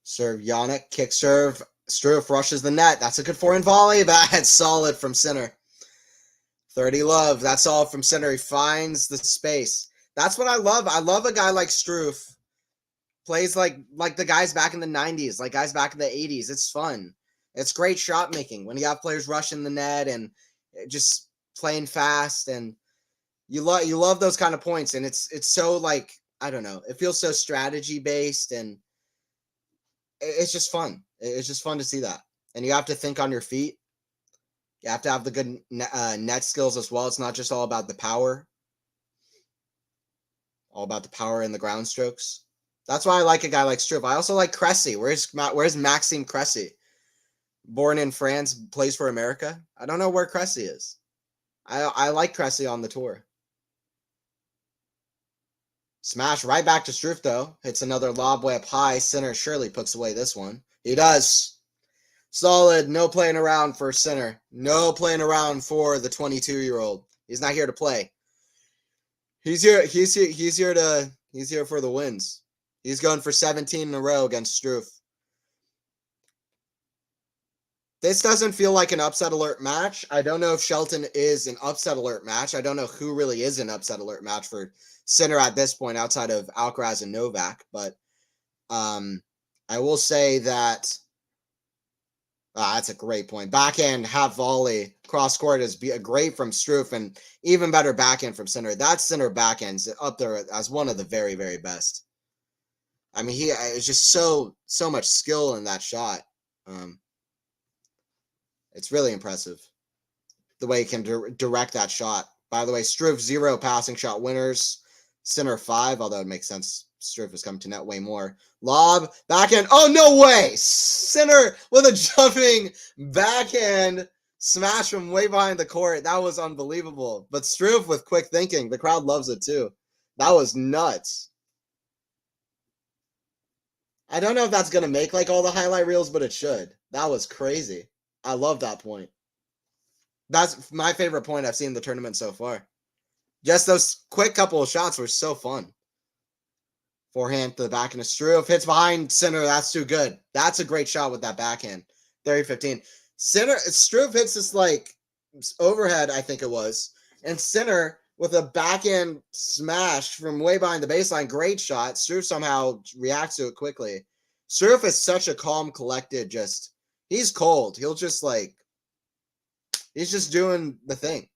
Serve Jannik, kick serve. Struff rushes the net. That's a good forehand volley. That's solid from center. 30 love. That's all from center. He finds the space. That's what I love. I love a guy like Struff. Plays like the guys back in the 90s, like guys back in the 80s. It's fun. It's great shot making when you have players rushing the net and just playing fast, and you love those kind of points, and it's so, like, I don't know, it feels so strategy based, and it's just fun. It's just fun to see that. And you have to think on your feet. You have to have the good net skills as well. It's not just all about the power. All about the power and the ground strokes. That's why I like a guy like Struff. I also like Cressy. Where's Maxime Cressy? Born in France, plays for America. I don't know where Cressy is. I like Cressy on the tour. Smash right back to Struff, though. Hits another lob way up high. Center surely puts away this one. He does. Solid. No playing around for center. No playing around for the 22-year-old. He's not here to play. He's here for the wins. He's going for 17 in a row against Struff. This doesn't feel like an upset alert match. I don't know if Shelton is an upset alert match. I don't know who really is an upset alert match for center at this point outside of Alcaraz and Novak. But I will say that that's a great point. Backhand, half volley, cross court is great from Struff, and even better backhand from center. That center backhand's up there as one of the very, very best. I mean, it's just so much skill in that shot. It's really impressive the way he can direct that shot. By the way, Struff 0 passing shot winners, center 5, although it makes sense. Struff is coming to net way more. Lob, backhand. Oh, no way! Center with a jumping backhand smash from way behind the court. That was unbelievable. But Struff with quick thinking. The crowd loves it too. That was nuts. I don't know if that's going to make like all the highlight reels, but it should. That was crazy. I love that point. That's my favorite point I've seen in the tournament so far. Just those quick couple of shots were so fun. Forehand to the backhand of Struff. Hits behind center. That's too good. That's a great shot with that backhand. 30-15. Center, Struff hits this like overhead, I think it was. And center with a backhand smash from way behind the baseline. Great shot. Struff somehow reacts to it quickly. Struff is such a calm, collected, he's cold. He'll just he's just doing the thing.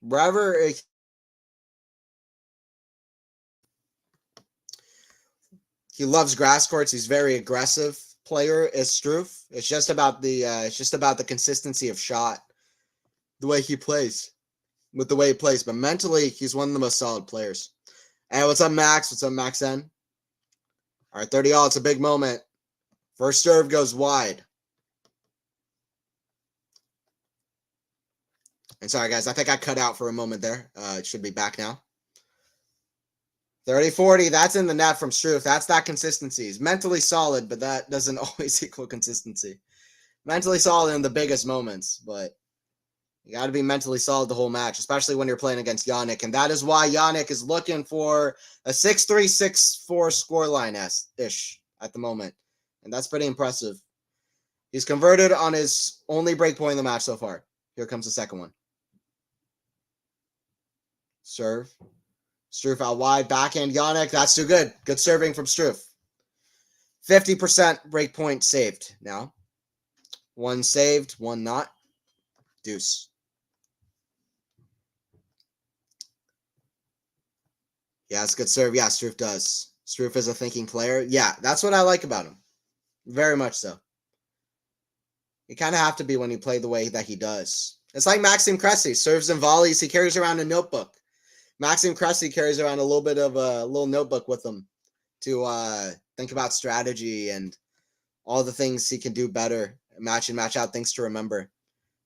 Wherever he loves grass courts. He's very aggressive player is Struff. It's just about the consistency of shot, the way he plays, with the way he plays. But mentally, he's one of the most solid players. And what's up, Max? What's up, Max N? All right, 30 all. It's a big moment. First serve goes wide. And sorry, guys, I think I cut out for a moment there. It should be back now. 30-40, that's in the net from Struff. That's that consistency. He's mentally solid, but that doesn't always equal consistency. Mentally solid in the biggest moments, but you got to be mentally solid the whole match, especially when you're playing against Jannik. And that is why Jannik is looking for a 6-3, 6-4 scoreline-ish at the moment. And that's pretty impressive. He's converted on his only break point in the match so far. Here comes the second one. Serve. Struff out wide. Backhand Jannik. That's too good. Good serving from Struff. 50% break point saved now. One saved, one not. Deuce. Yeah, it's a good serve. Yeah, Struff does. Struff is a thinking player. Yeah, that's what I like about him. Very much so. You kind of have to be when you play the way that he does. It's like Maxime Cressy. Serves and volleys. He carries around a notebook. Maxime Cressy carries around a little bit of a little notebook with him to think about strategy and all the things he can do better, match in, match out, things to remember.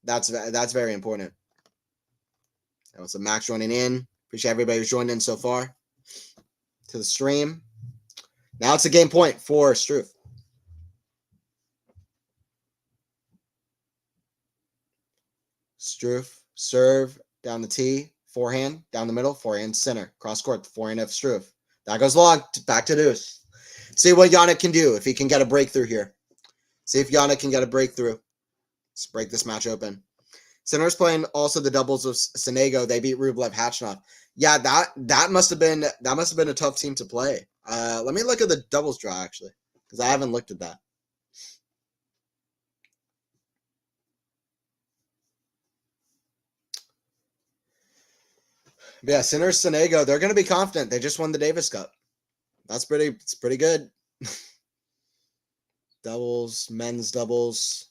That's very important. That was a Max joining in. Appreciate everybody who's joined in so far to the stream. Now it's a game point for Struff. Struff, serve, down the tee, forehand, down the middle, forehand, center, cross court, forehand of Struff. That goes long, back to deuce. See what Jannik can do, if he can get a breakthrough here. See if Jannik can get a breakthrough. Let's break this match open. Center's playing also the doubles of Sonego. They beat Rublev Khachanov. Yeah, that must have been a tough team to play. Let me look at the doubles draw actually, because I haven't looked at that. Yeah, Sinner, Sonego, they're going to be confident. They just won the Davis Cup. It's pretty good. Doubles, men's doubles.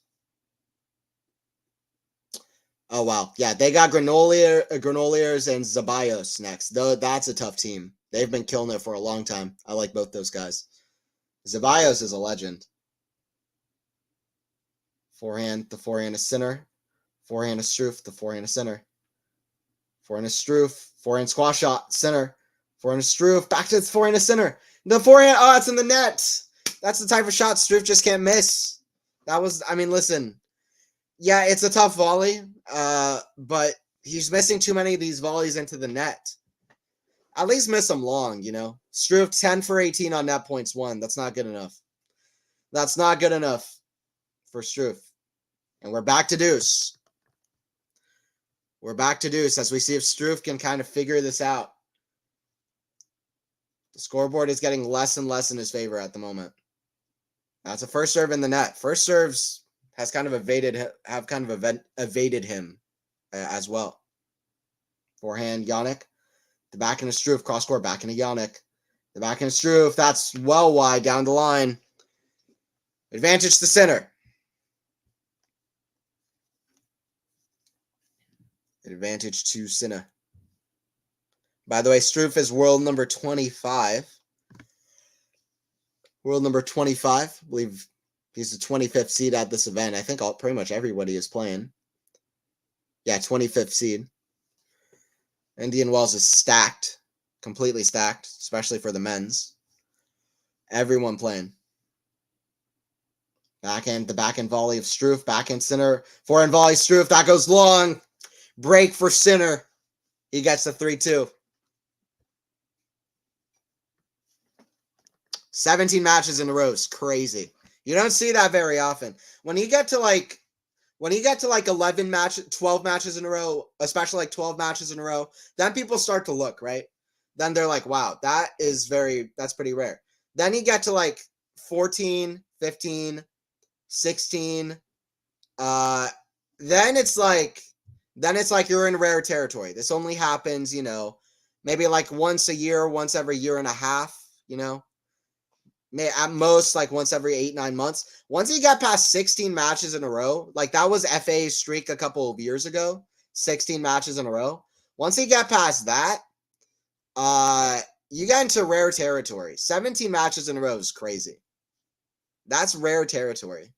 Oh, wow. Yeah, they got Granoliers and Zeballos next. Though that's a tough team. They've been killing it for a long time. I like both those guys. Zeballos is a legend. Forehand, the forehand is Sinner. Forehand is Struff, the forehand is Sinner. Forehand is Struff. Forehand squash shot, Sinner. Forehand is Struff. Back to the forehand is Sinner. The forehand, oh, it's in the net. That's the type of shot Struff just can't miss. Listen. Yeah, it's a tough volley, but he's missing too many of these volleys into the net. At least miss them long, you know. Struff 10 for 18 on net points won. That's not good enough. That's not good enough for Struff. And we're back to deuce. We're back to deuce as we see if Struff can kind of figure this out. The scoreboard is getting less and less in his favor at the moment. That's a first serve in the net. First serves has kind of evaded him as well. Forehand, Jannik. The back into Struff, cross court, back into Jannik. The back into Struff, that's well wide down the line. Advantage to center. Advantage to Sinner. By the way, Struff is world number 25. World number 25. I believe he's the 25th seed at this event. I think pretty much everybody is playing. Yeah, 25th seed. Indian Wells is stacked. Completely stacked, especially for the men's. Everyone playing. The backhand volley of Struff. Backhand Sinner. Forehand volley Struff. That goes long. Break for Sinner. He gets the 3-2. 17 matches in a row is crazy. You don't see that very often. When you get to like 11 matches, 12 matches in a row, especially like 12 matches in a row, then people start to look, right? Then they're like, wow, that's pretty rare. Then you get to like 14, 15, 16. Then it's like you're in rare territory. This only happens, maybe like once a year, once every year and a half, at most like once every 8-9 months. Once you get past 16 matches in a row, like that was FA's streak a couple of years ago, 16 matches in a row. Once you get past that, you get into rare territory. 17 matches in a row is crazy. That's rare territory.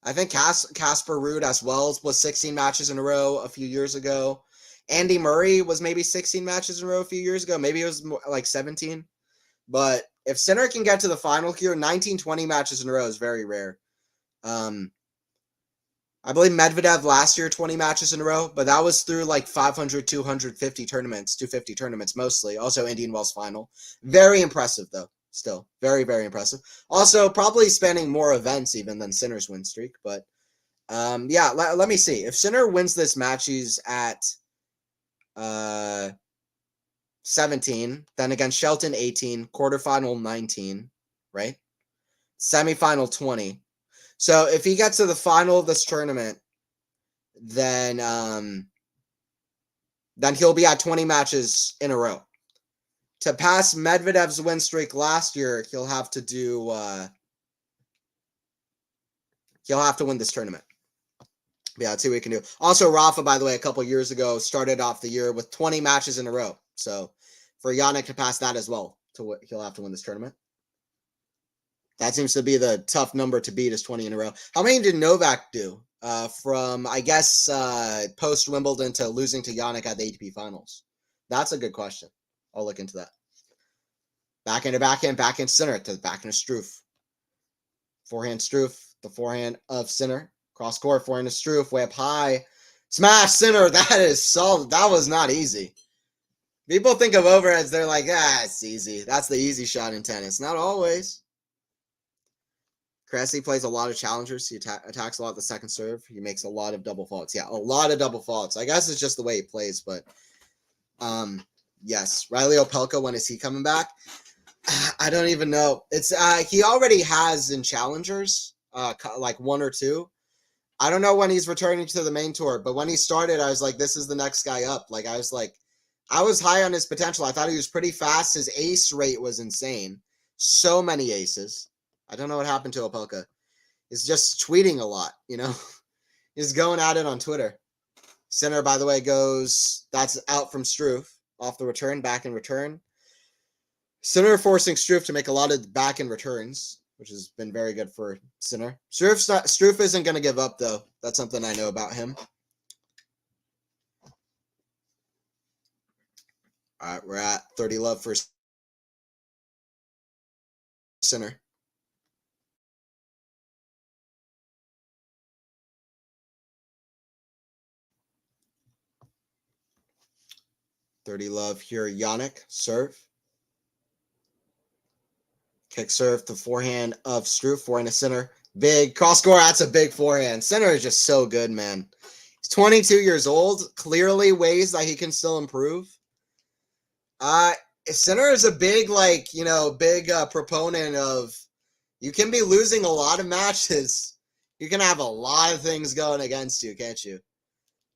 I think Casper Ruud as well was 16 matches in a row a few years ago. Andy Murray was maybe 16 matches in a row a few years ago. Maybe it was more like 17. But if Sinner can get to the final here, 19, 20 matches in a row is very rare. I believe Medvedev last year, 20 matches in a row, but that was through like 500, 250 tournaments, 250 tournaments mostly. Also Indian Wells final. Very impressive, though. Still, very, very impressive. Also, probably spanning more events even than Sinner's win streak. But, yeah, let me see. If Sinner wins this match, he's at 17. Then against Shelton, 18. Quarterfinal, 19. Right? Semifinal, 20. So if he gets to the final of this tournament, then he'll be at 20 matches in a row. To pass Medvedev's win streak last year, he'll have to win this tournament. Yeah, let's see what he can do. Also, Rafa, by the way, a couple years ago started off the year with 20 matches in a row. So for Jannik to pass that as well, he'll have to win this tournament. That seems to be the tough number to beat, is 20 in a row. How many did Novak do from, I guess, post-Wimbledon to losing to Jannik at the ATP Finals? That's a good question. I'll look into that. Backhand to backhand Sinner to the backhand of Struff. Forehand Struff, the forehand of Sinner. Cross court, forehand of Struff, way up high. Smash Sinner, that is solid. That was not easy. People think of overheads, they're like, it's easy. That's the easy shot in tennis. Not always. Cressy plays a lot of challengers. He attacks a lot the second serve. He makes a lot of double faults. Yeah, a lot of double faults. I guess it's just the way he plays, but yes. Riley Opelka, when is he coming back? I don't even know. It's he already has in challengers, like 1 or 2. I don't know when he's returning to the main tour, but when he started, I was like, this is the next guy up. Like I was high on his potential. I thought he was pretty fast. His ace rate was insane. So many aces. I don't know what happened to Opelka. He's just tweeting a lot, you know. He's going at it on Twitter. Sinner, by the way, that's out from Struff. Off the return, back in return. Sinner forcing Struff to make a lot of back end returns, which has been very good for Sinner. Struff isn't going to give up, though. That's something I know about him. All right, we're at 30 love for Sinner. $30 love here. Jannik, serve. Kick serve to forehand of Struff, forehand to Sinner. Big cross score. That's a big forehand. Sinner is just so good, man. He's 22 years old. Clearly ways that he can still improve. Sinner is a big, proponent of, you can be losing a lot of matches. You can have a lot of things going against you, can't you?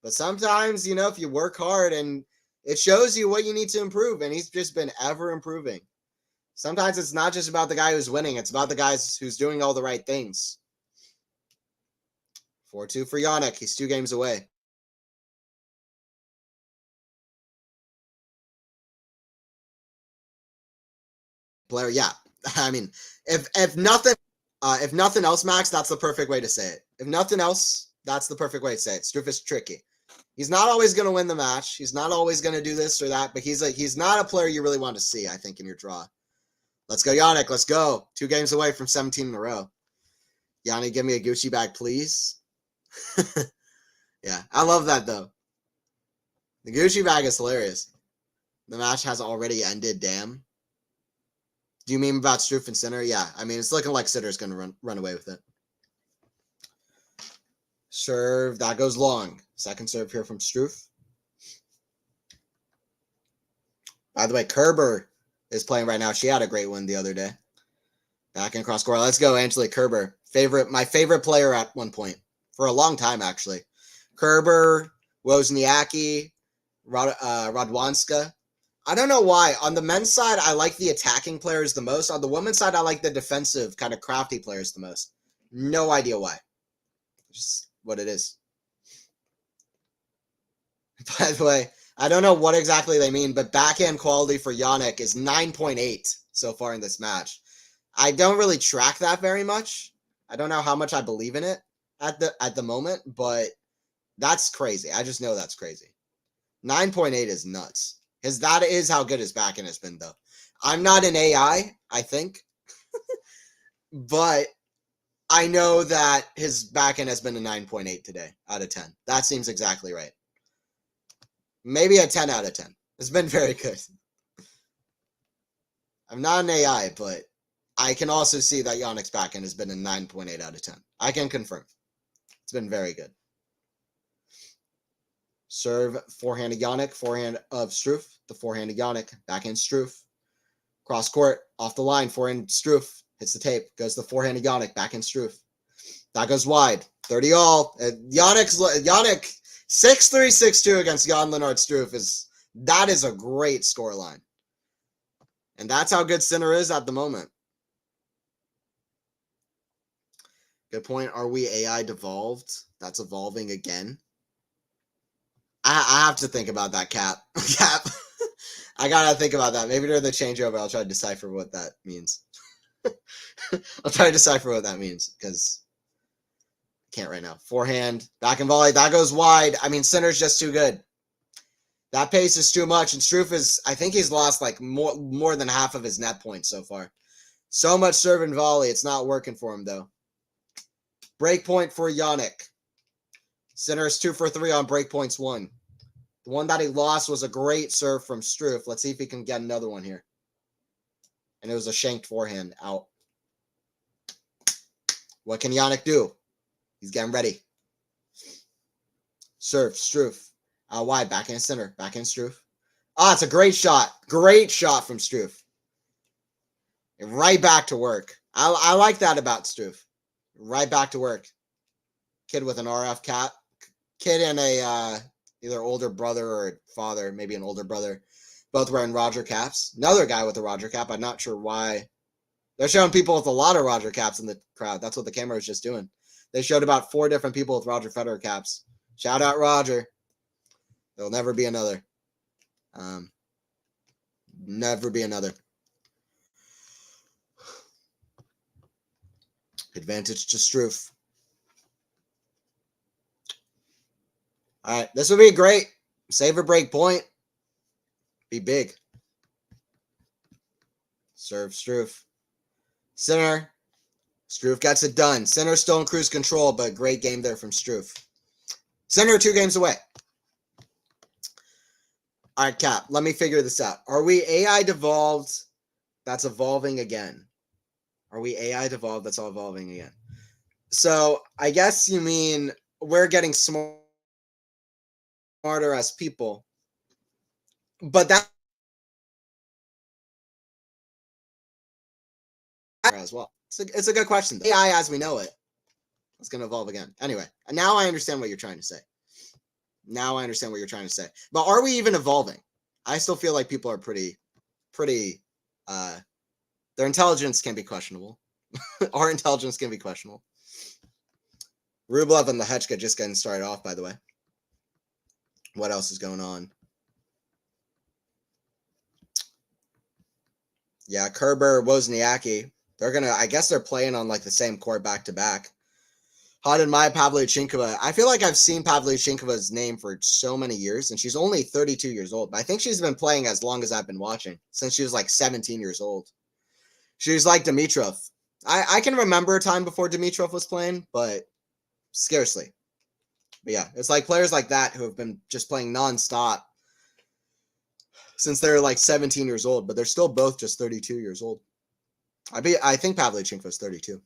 But sometimes, if you work hard and it shows you what you need to improve, and he's just been ever improving. Sometimes it's not just about the guy who's winning. It's about the guy who's doing all the right things. 4-2 for Jannik. He's 2 games away. Player, yeah. I mean, if nothing else, Max, that's the perfect way to say it. If nothing else, that's the perfect way to say it. Struff is tricky. He's not always going to win the match. He's not always going to do this or that, but he's not a player you really want to see, I think, in your draw. Let's go, Jannik. Let's go. 2 games away from 17 in a row. Yanni, give me a Gucci bag, please. Yeah, I love that, though. The Gucci bag is hilarious. The match has already ended, damn. Do you mean about Struff and Sinner? Yeah, I mean, it's looking like Sinner's going to run away with it. Serve, that goes long. Second serve here from Struff. By the way, Kerber is playing right now. She had a great win the other day. Back in cross court. Let's go, Angelique Kerber. My favorite player at one point. For a long time, actually. Kerber, Wozniacki, Radwanska. I don't know why. On the men's side, I like the attacking players the most. On the women's side, I like the defensive, kind of crafty players the most. No idea why. Just what it is. By the way, I don't know what exactly they mean, but backhand quality for Jannik is 9.8 so far in this match. I don't really track that very much. I don't know how much I believe in it. at the moment, but that's crazy. I just know that's crazy. 9.8 is nuts. That is how good his backhand has been, though. I'm not an AI, I think, but I know that his backhand has been a 9.8 today out of 10. That seems exactly right. Maybe a 10 out of 10. It's been very good. I'm not an AI, but I can also see that Jannik's backhand has been a 9.8 out of 10. I can confirm. It's been very good. Serve, forehand of Jannik, forehand of Struff, the forehand of Jannik, backhand Struff. Cross court, off the line, forehand Struff, hits the tape, goes the forehand of Jannik, backhand Struff. That goes wide, 30 all. Jannik, 6-3, 6-2 against Jan-Lennard Struff that is a great scoreline. And that's how good Sinner is at the moment. Good point. Are we AI devolved? That's evolving again. I have to think about that, Cap. Cap. I gotta think about that. Maybe during the changeover, I'll try to decipher what that means. I'll try to decipher what that means because I can't right now. Forehand, back and volley, that goes wide. I mean, Sinner's just too good. That pace is too much, and Struff I think he's lost like more than half of his net points so far. So much serve and volley, it's not working for him though. Break point for Jannik. Sinner's 2 for 3 on break points 1. The one that he lost was a great serve from Struff. Let's see if he can get another one here. And it was a shanked forehand out. What can Jannik do? He's getting ready. Serve, Struff. Out wide, backhand center, backhand Struff. It's a great shot. Great shot from Struff. And right back to work. I like that about Struff. Right back to work. Kid with an RF cap. Kid and a either older brother or father, maybe an older brother, both wearing Roger caps. Another guy with a Roger cap. I'm not sure why. They're showing people with a lot of Roger caps in the crowd. That's what the camera was just doing. They showed about 4 different people with Roger Federer caps. Shout out Roger. There'll never be another. Never be another. Advantage to Struff. All right, this would be great. Save a break point. Be big. Serve Struff. Sinner. Struff gets it done. Sinner still in cruise control, but great game there from Struff. Sinner 2 games away. All right, Cap, let me figure this out. Are we AI devolved that's evolving again? Are we AI devolved that's all evolving again? So I guess you mean we're getting smarter as people. But that as well. It's a good question. AI as we know it is going to evolve again. Anyway, now I understand what you're trying to say. But are we even evolving? I still feel like people are pretty, their intelligence can be questionable. Our intelligence can be questionable. Rublev and Lehechka just getting started off, by the way. What else is going on? Yeah, Kerber, Wozniacki. I guess they're playing on like the same court back to back. Hadanmai Pavlyuchenkova. I feel like I've seen Pavlyuchenkova's name for so many years, and she's only 32 years old. But I think she's been playing as long as I've been watching, since she was like 17 years old. She's like Dimitrov. I can remember a time before Dimitrov was playing, but scarcely. But yeah, it's like players like that who have been just playing nonstop since they're like 17 years old, but they're still both just 32 years old. I think Pavlyuchenkova's 32.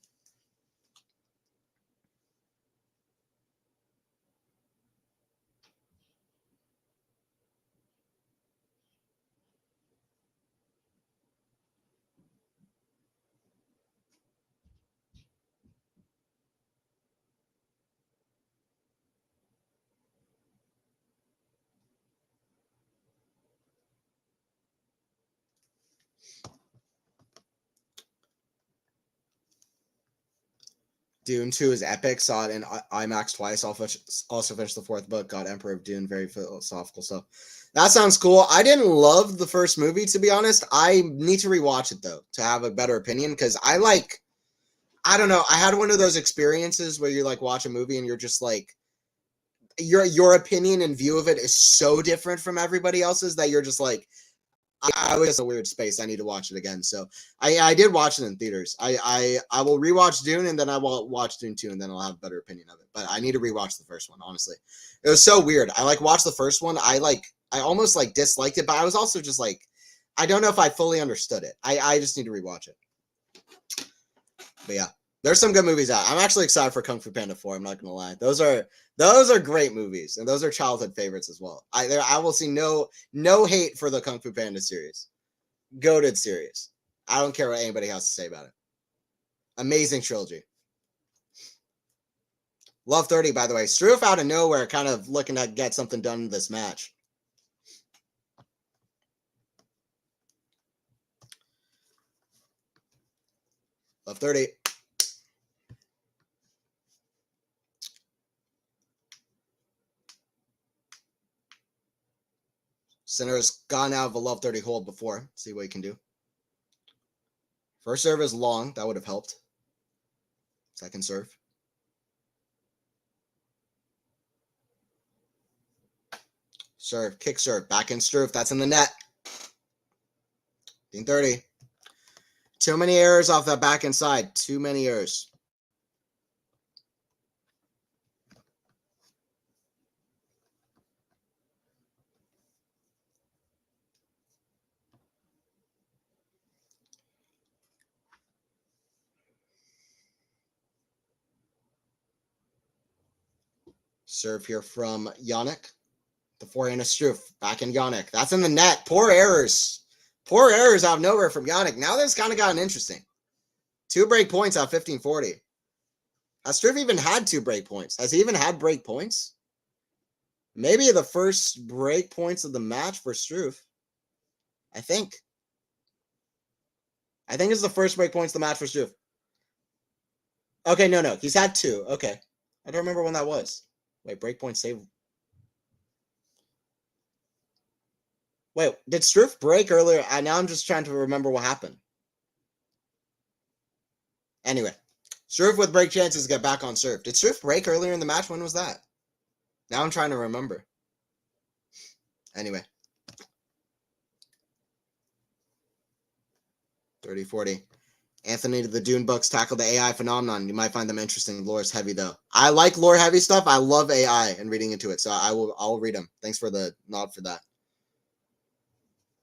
Dune 2 is epic. Saw it in IMAX twice. Also finished the 4th book. Got Emperor of Dune. Very philosophical stuff. That sounds cool. I didn't love the first movie, to be honest. I need to rewatch it, though, to have a better opinion, because I I don't know. I had one of those experiences where you like watch a movie and you're just like, your opinion and view of it is so different from everybody else's that you're just like, I was in a weird space. I need to watch it again. So I did watch it in theaters. I will rewatch Dune and then I will watch Dune 2 and then I'll have a better opinion of it. But I need to rewatch the first one, honestly. It was so weird. I like watched the first one. I almost like disliked it, but I was also just like, I don't know if I fully understood it. I just need to rewatch it. But yeah, there's some good movies out. I'm actually excited for Kung Fu Panda 4. I'm not gonna lie. Those are great movies, and those are childhood favorites as well. I will see no hate for the Kung Fu Panda series. Goated series. I don't care what anybody has to say about it. Amazing trilogy. Love 30, by the way. Struff out of nowhere, kind of looking to get something done in this match. Love 30. Center has gone out of a love 30 hold before. See what he can do. First serve is long. That would have helped. Second serve. Serve. Kick serve. Back in Struff. That's in the net. 30. Too many errors off that back inside. Too many errors. Serve here from Jannik. The forehand is Struff. Back in Jannik. That's in the net. Poor errors. Poor errors out of nowhere from Jannik. Now this kind of gotten interesting. 2 break points at 15-40. Has Struff even had 2 break points? Has he even had break points? Maybe the first break points of the match for Struff. I think it's the first break points of the match for Struff. Okay, no. He's had 2. Okay. I don't remember when that was. Wait, break point save. Wait, did Struff break earlier? Now I'm just trying to remember what happened. Anyway, Struff with break chances get back on serve. Did Struff break earlier in the match? When was that? Now I'm trying to remember. Anyway. 30-40. Anthony to the Dune Books tackled the AI phenomenon. You might find them interesting. Lore's heavy though. I like lore heavy stuff. I love AI and reading into it, so I'll read them. Thanks for the nod for that.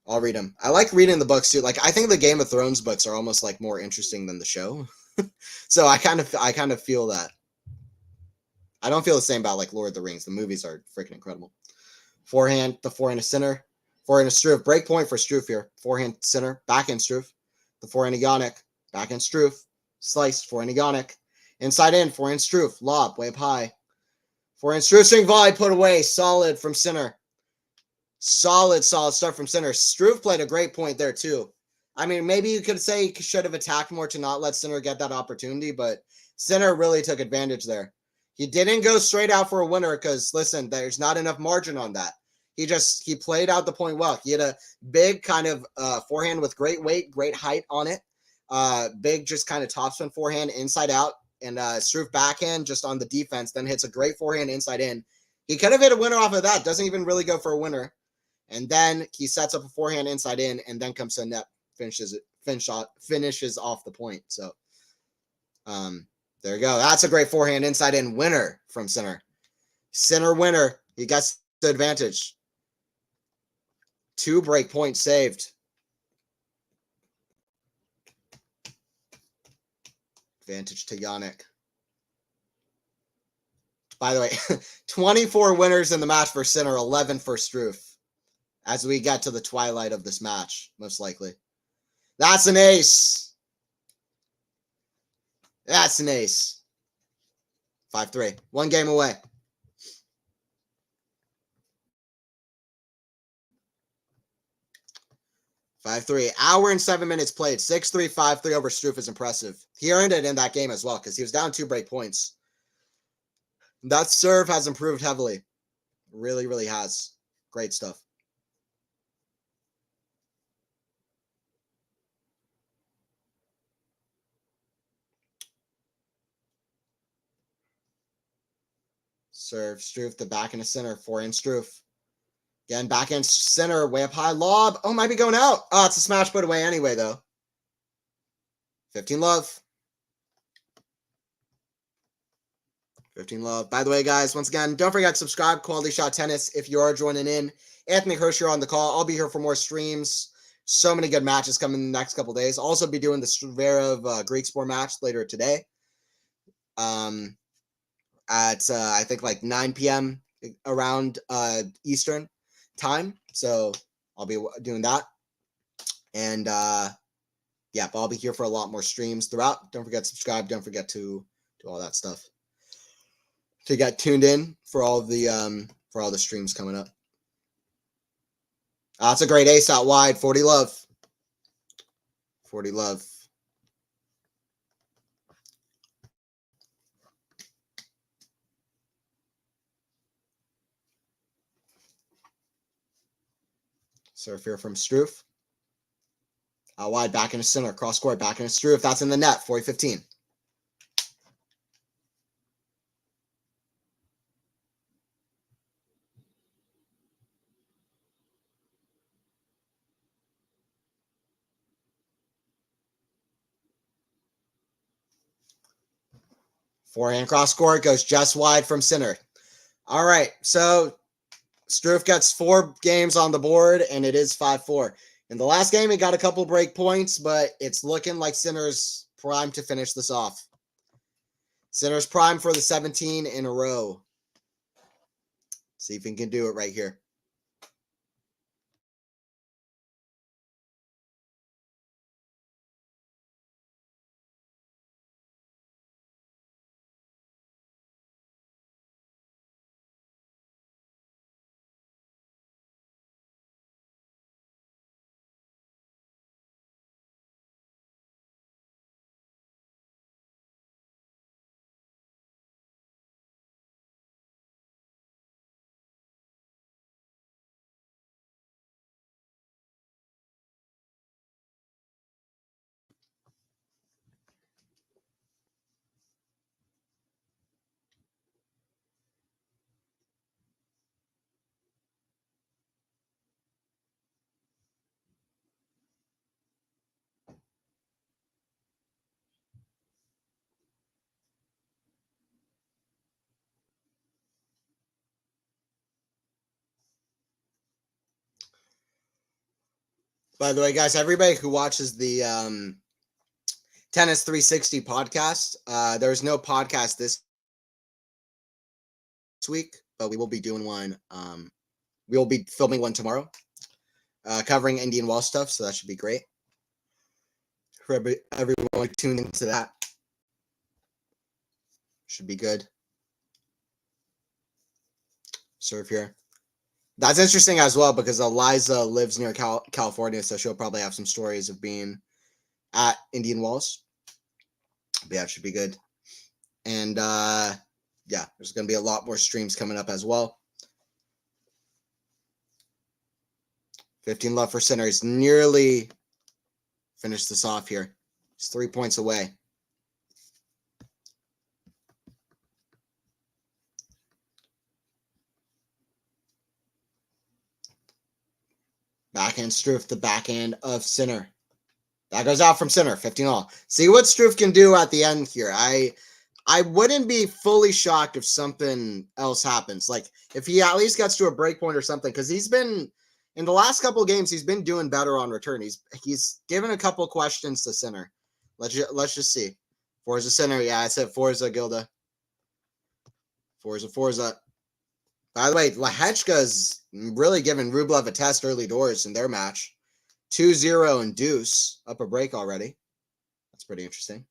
I'll read them. I like reading the books too. Like I think the Game of Thrones books are almost like more interesting than the show. So I kind of feel that. I don't feel the same about like Lord of the Rings. The movies are freaking incredible. Forehand, the forehand is center. Forehand is Struff. Break point for Struff here. Forehand center. Backhand Struff. The forehand of Jannik. Backhand Struff. Slice. Forehand of Jannik. Inside in. Forehand Struff. Lob. Way up high. Forehand Struff. String volley. Put away. Solid from center. Solid start from center. Struff played a great point there too. I mean, maybe you could say he should have attacked more to not let center get that opportunity, but center really took advantage there. He didn't go straight out for a winner because, listen, there's not enough margin on that. He played out the point well. He had a big kind of forehand with great weight, great height on it. Big just kind of topspin forehand inside out, and Struff backhand just on the defense, then hits a great forehand inside in. He could have hit a winner off of that. Doesn't even really go for a winner. And then he sets up a forehand inside in, and then comes to net, finishes off the point. So, there you go. That's a great forehand inside in winner from center. Center winner. He gets the advantage. 2 break points saved. Advantage to Jannik. By the way, 24 winners in the match for center, 11 for Struff. As we get to the twilight of this match, most likely. That's an ace. That's an ace. 5-3. 1 game away. Hour and 7 minutes played. 6-3, 5-3 over Struff is impressive. He earned it in that game as well because he was down 2 break points. That serve has improved heavily. Really, really has. Great stuff. Serve. Struff the back in the center. Forehand Struff. Again, back in center. Way up high. Lob. Oh, might be going out. Oh, it's a smash put away anyway, though. 15 love. 15 love. By the way, guys, once again, don't forget to subscribe. Quality Shot Tennis if you are joining in. Anthony Hersher on the call. I'll be here for more streams. So many good matches coming in the next couple days. Also be doing the Zverev Greek Sport match later today. At I think like 9 p.m. around Eastern time. So I'll be doing that. And yeah, but I'll be here for a lot more streams throughout. Don't forget to subscribe. Don't forget to do all that stuff to get tuned in for all the streams coming up. That's a great ace out wide. 40 love. 40 love. Serve here from Struff. Out wide, back in the center. Cross court, back in the Struff. That's in the net. 40-15. Forehand cross court goes just wide from center. All right, so Struff gets 4 games on the board, and it is 5-4. In the last game, he got a couple break points, but it's looking like Sinner's prime to finish this off. Sinner's prime for the 17 in a row. See if he can do it right here. By the way, guys, everybody who watches the Tennis 360 podcast, there's no podcast this week, but we will be doing one. We will be filming one tomorrow, covering Indian Wells stuff, so that should be great. For everyone tuned into that. Should be good. Serve here. That's interesting as well because Eliza lives near California, so she'll probably have some stories of being at Indian Wells. But yeah, it should be good. And yeah, there's going to be a lot more streams coming up as well. 15 love for center. He's nearly finished this off here. He's 3 points away. Backhand Struff, the backhand of center. That goes out from center, 15 all. See what Struff can do at the end here. I wouldn't be fully shocked if something else happens. Like, if he at least gets to a break point or something, because he's been, in the last couple of games, he's been doing better on return. He's given a couple questions to center. Let's just see. Forza center. Yeah, I said Forza, Gilda. Forza. By the way, Lehechka's really giving Rublev a test early doors in their match. 2-0 and deuce. Up a break already. That's pretty interesting.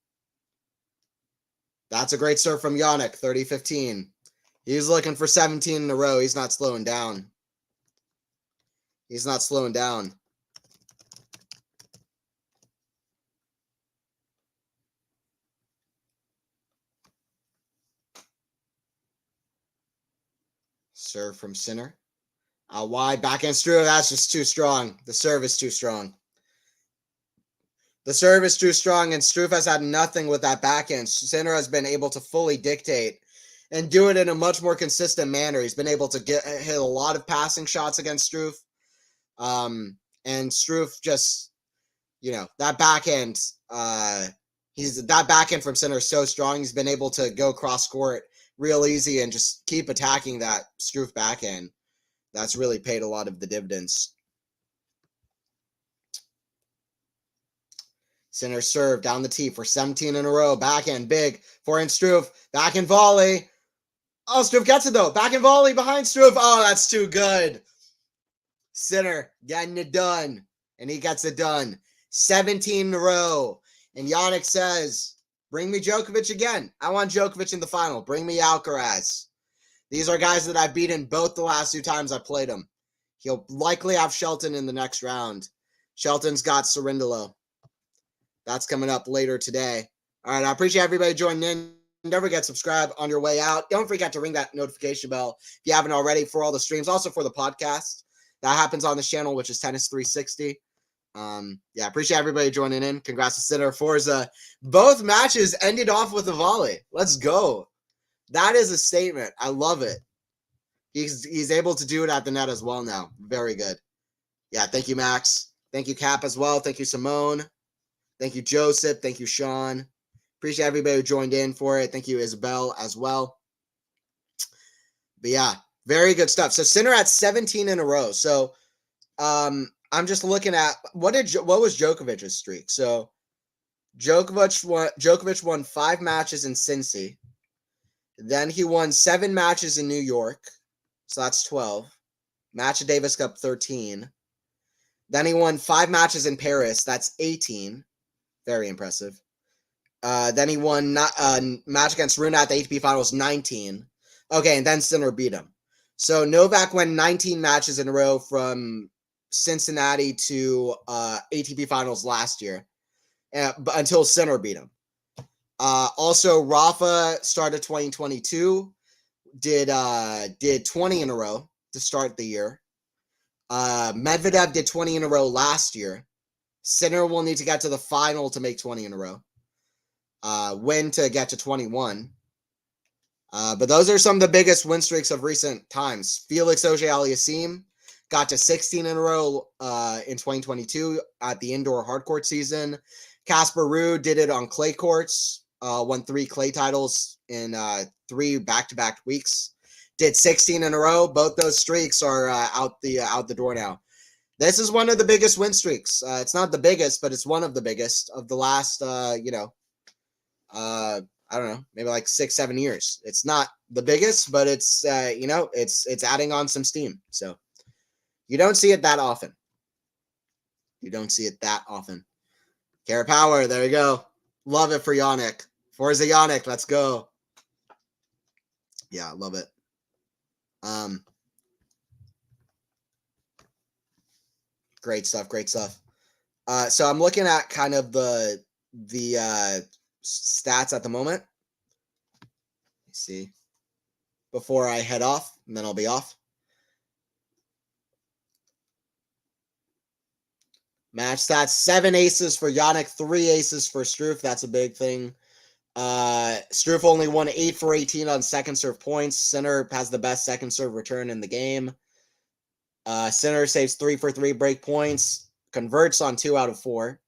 That's a great serve from Jannik. 30-15. He's looking for 17 in a row. He's not slowing down. He's not slowing down. Serve from center. Out wide, backhand Struff. That's just too strong. The serve is too strong. The serve is too strong, and Struff has had nothing with that backhand. Center has been able to fully dictate and do it in a much more consistent manner. He's been able to hit a lot of passing shots against Struff. And Struff just, that backhand, that backhand from center is so strong. He's been able to go cross court real easy and just keep attacking that Struff backhand. That's really paid a lot of the dividends. Center serve down the tee for 17 in a row. Backhand big. Forehand Struff. Backhand volley. Oh, Struff gets it though. Backhand volley behind Struff. Oh, that's too good. Center getting it done. And he gets it done. 17 in a row. And Jannik says, bring me Djokovic again. I want Djokovic in the final. Bring me Alcaraz. These are guys that I've beaten both the last 2 times I played him. He'll likely have Shelton in the next round. Shelton's got Cerundolo. That's coming up later today. All right, I appreciate everybody joining in. Don't forget to subscribe on your way out. Don't forget to ring that notification bell if you haven't already for all the streams. Also for the podcast that happens on this channel, which is Tennis 360. Yeah, appreciate everybody joining in. Congrats to Sinner, Forza. Both matches ended off with a volley. Let's go. That is a statement. I love it. He's able to do it at the net as well now. Very good. Yeah, thank you, Max. Thank you, Cap, as well. Thank you, Simone. Thank you, Joseph. Thank you, Sean. Appreciate everybody who joined in for it. Thank you, Isabel, as well. But yeah, very good stuff. So Sinner at 17 in a row. So I'm just looking at what was Djokovic's streak. So Djokovic won 5 matches in Cincy. Then he won 7 matches in New York. So that's 12. Match of Davis Cup 13. Then he won 5 matches in Paris. That's 18. Very impressive. Then he won match against Rune at the ATP Finals 19. Okay, and then Sinner beat him. So Novak won 19 matches in a row from Cincinnati to ATP Finals last year, until Sinner beat him. Also, Rafa started 2022, did 20 in a row to start the year. Medvedev did 20 in a row last year. Sinner will need to get to the final to make 20 in a row. Win to get to 21. But those are some of the biggest win streaks of recent times. Felix Auger-Aliassime got to 16 in a row in 2022 at the indoor hardcourt season. Casper Ruud did it on clay courts, won 3 clay titles in 3 back-to-back weeks. Did 16 in a row. Both those streaks are out the door now. This is one of the biggest win streaks. It's not the biggest, but it's one of the biggest of the last, I don't know, maybe like 6-7 years. It's not the biggest, but it's, it's adding on some steam. So you don't see it that often. Care Power, there you go. Love it for Jannik. Forza Jannik, let's go. Yeah, love it. Great stuff. So I'm looking at kind of the stats at the moment. Let's see. Before I head off, and then I'll be off. Match stats: 7 aces for Jannik, 3 aces for Struff. That's a big thing. Struff only won 8 for 18 on second serve points. Sinner has the best second serve return in the game. Sinner saves 3 for 3 break points, converts on 2 out of 4.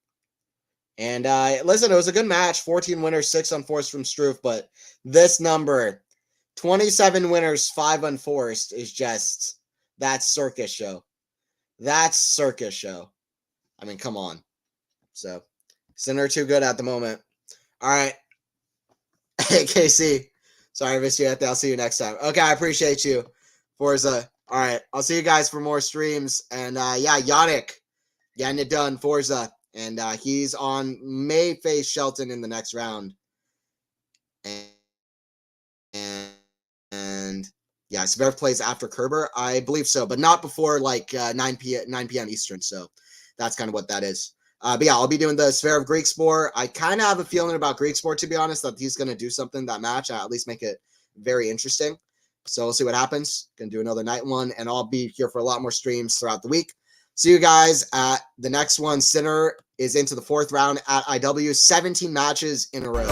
And listen, it was a good match. 14 winners, 6 unforced from Struff. But this number, 27 winners, 5 unforced, is just, that's circus show. I mean, come on. So, Sinner too good at the moment. All right. Hey, KC. Sorry I missed you at that. I'll see you next time. Okay, I appreciate you. Forza. All right. I'll see you guys for more streams. And, yeah, Jannik getting it done. Forza. And he's on, may face Shelton in the next round. And yeah, Zverev plays after Kerber. I believe so, but not before like 9 p.m. Eastern. So that's kind of what that is. But yeah, I'll be doing the Zverev Greek Sport. I kind of have a feeling about Greek Sport, to be honest, that he's going to do something that match, at least make it very interesting. So we'll see what happens. Going to do another night one, and I'll be here for a lot more streams throughout the week. See you guys at the next one. Sinner is into the 4th round at IW, 17 matches in a row.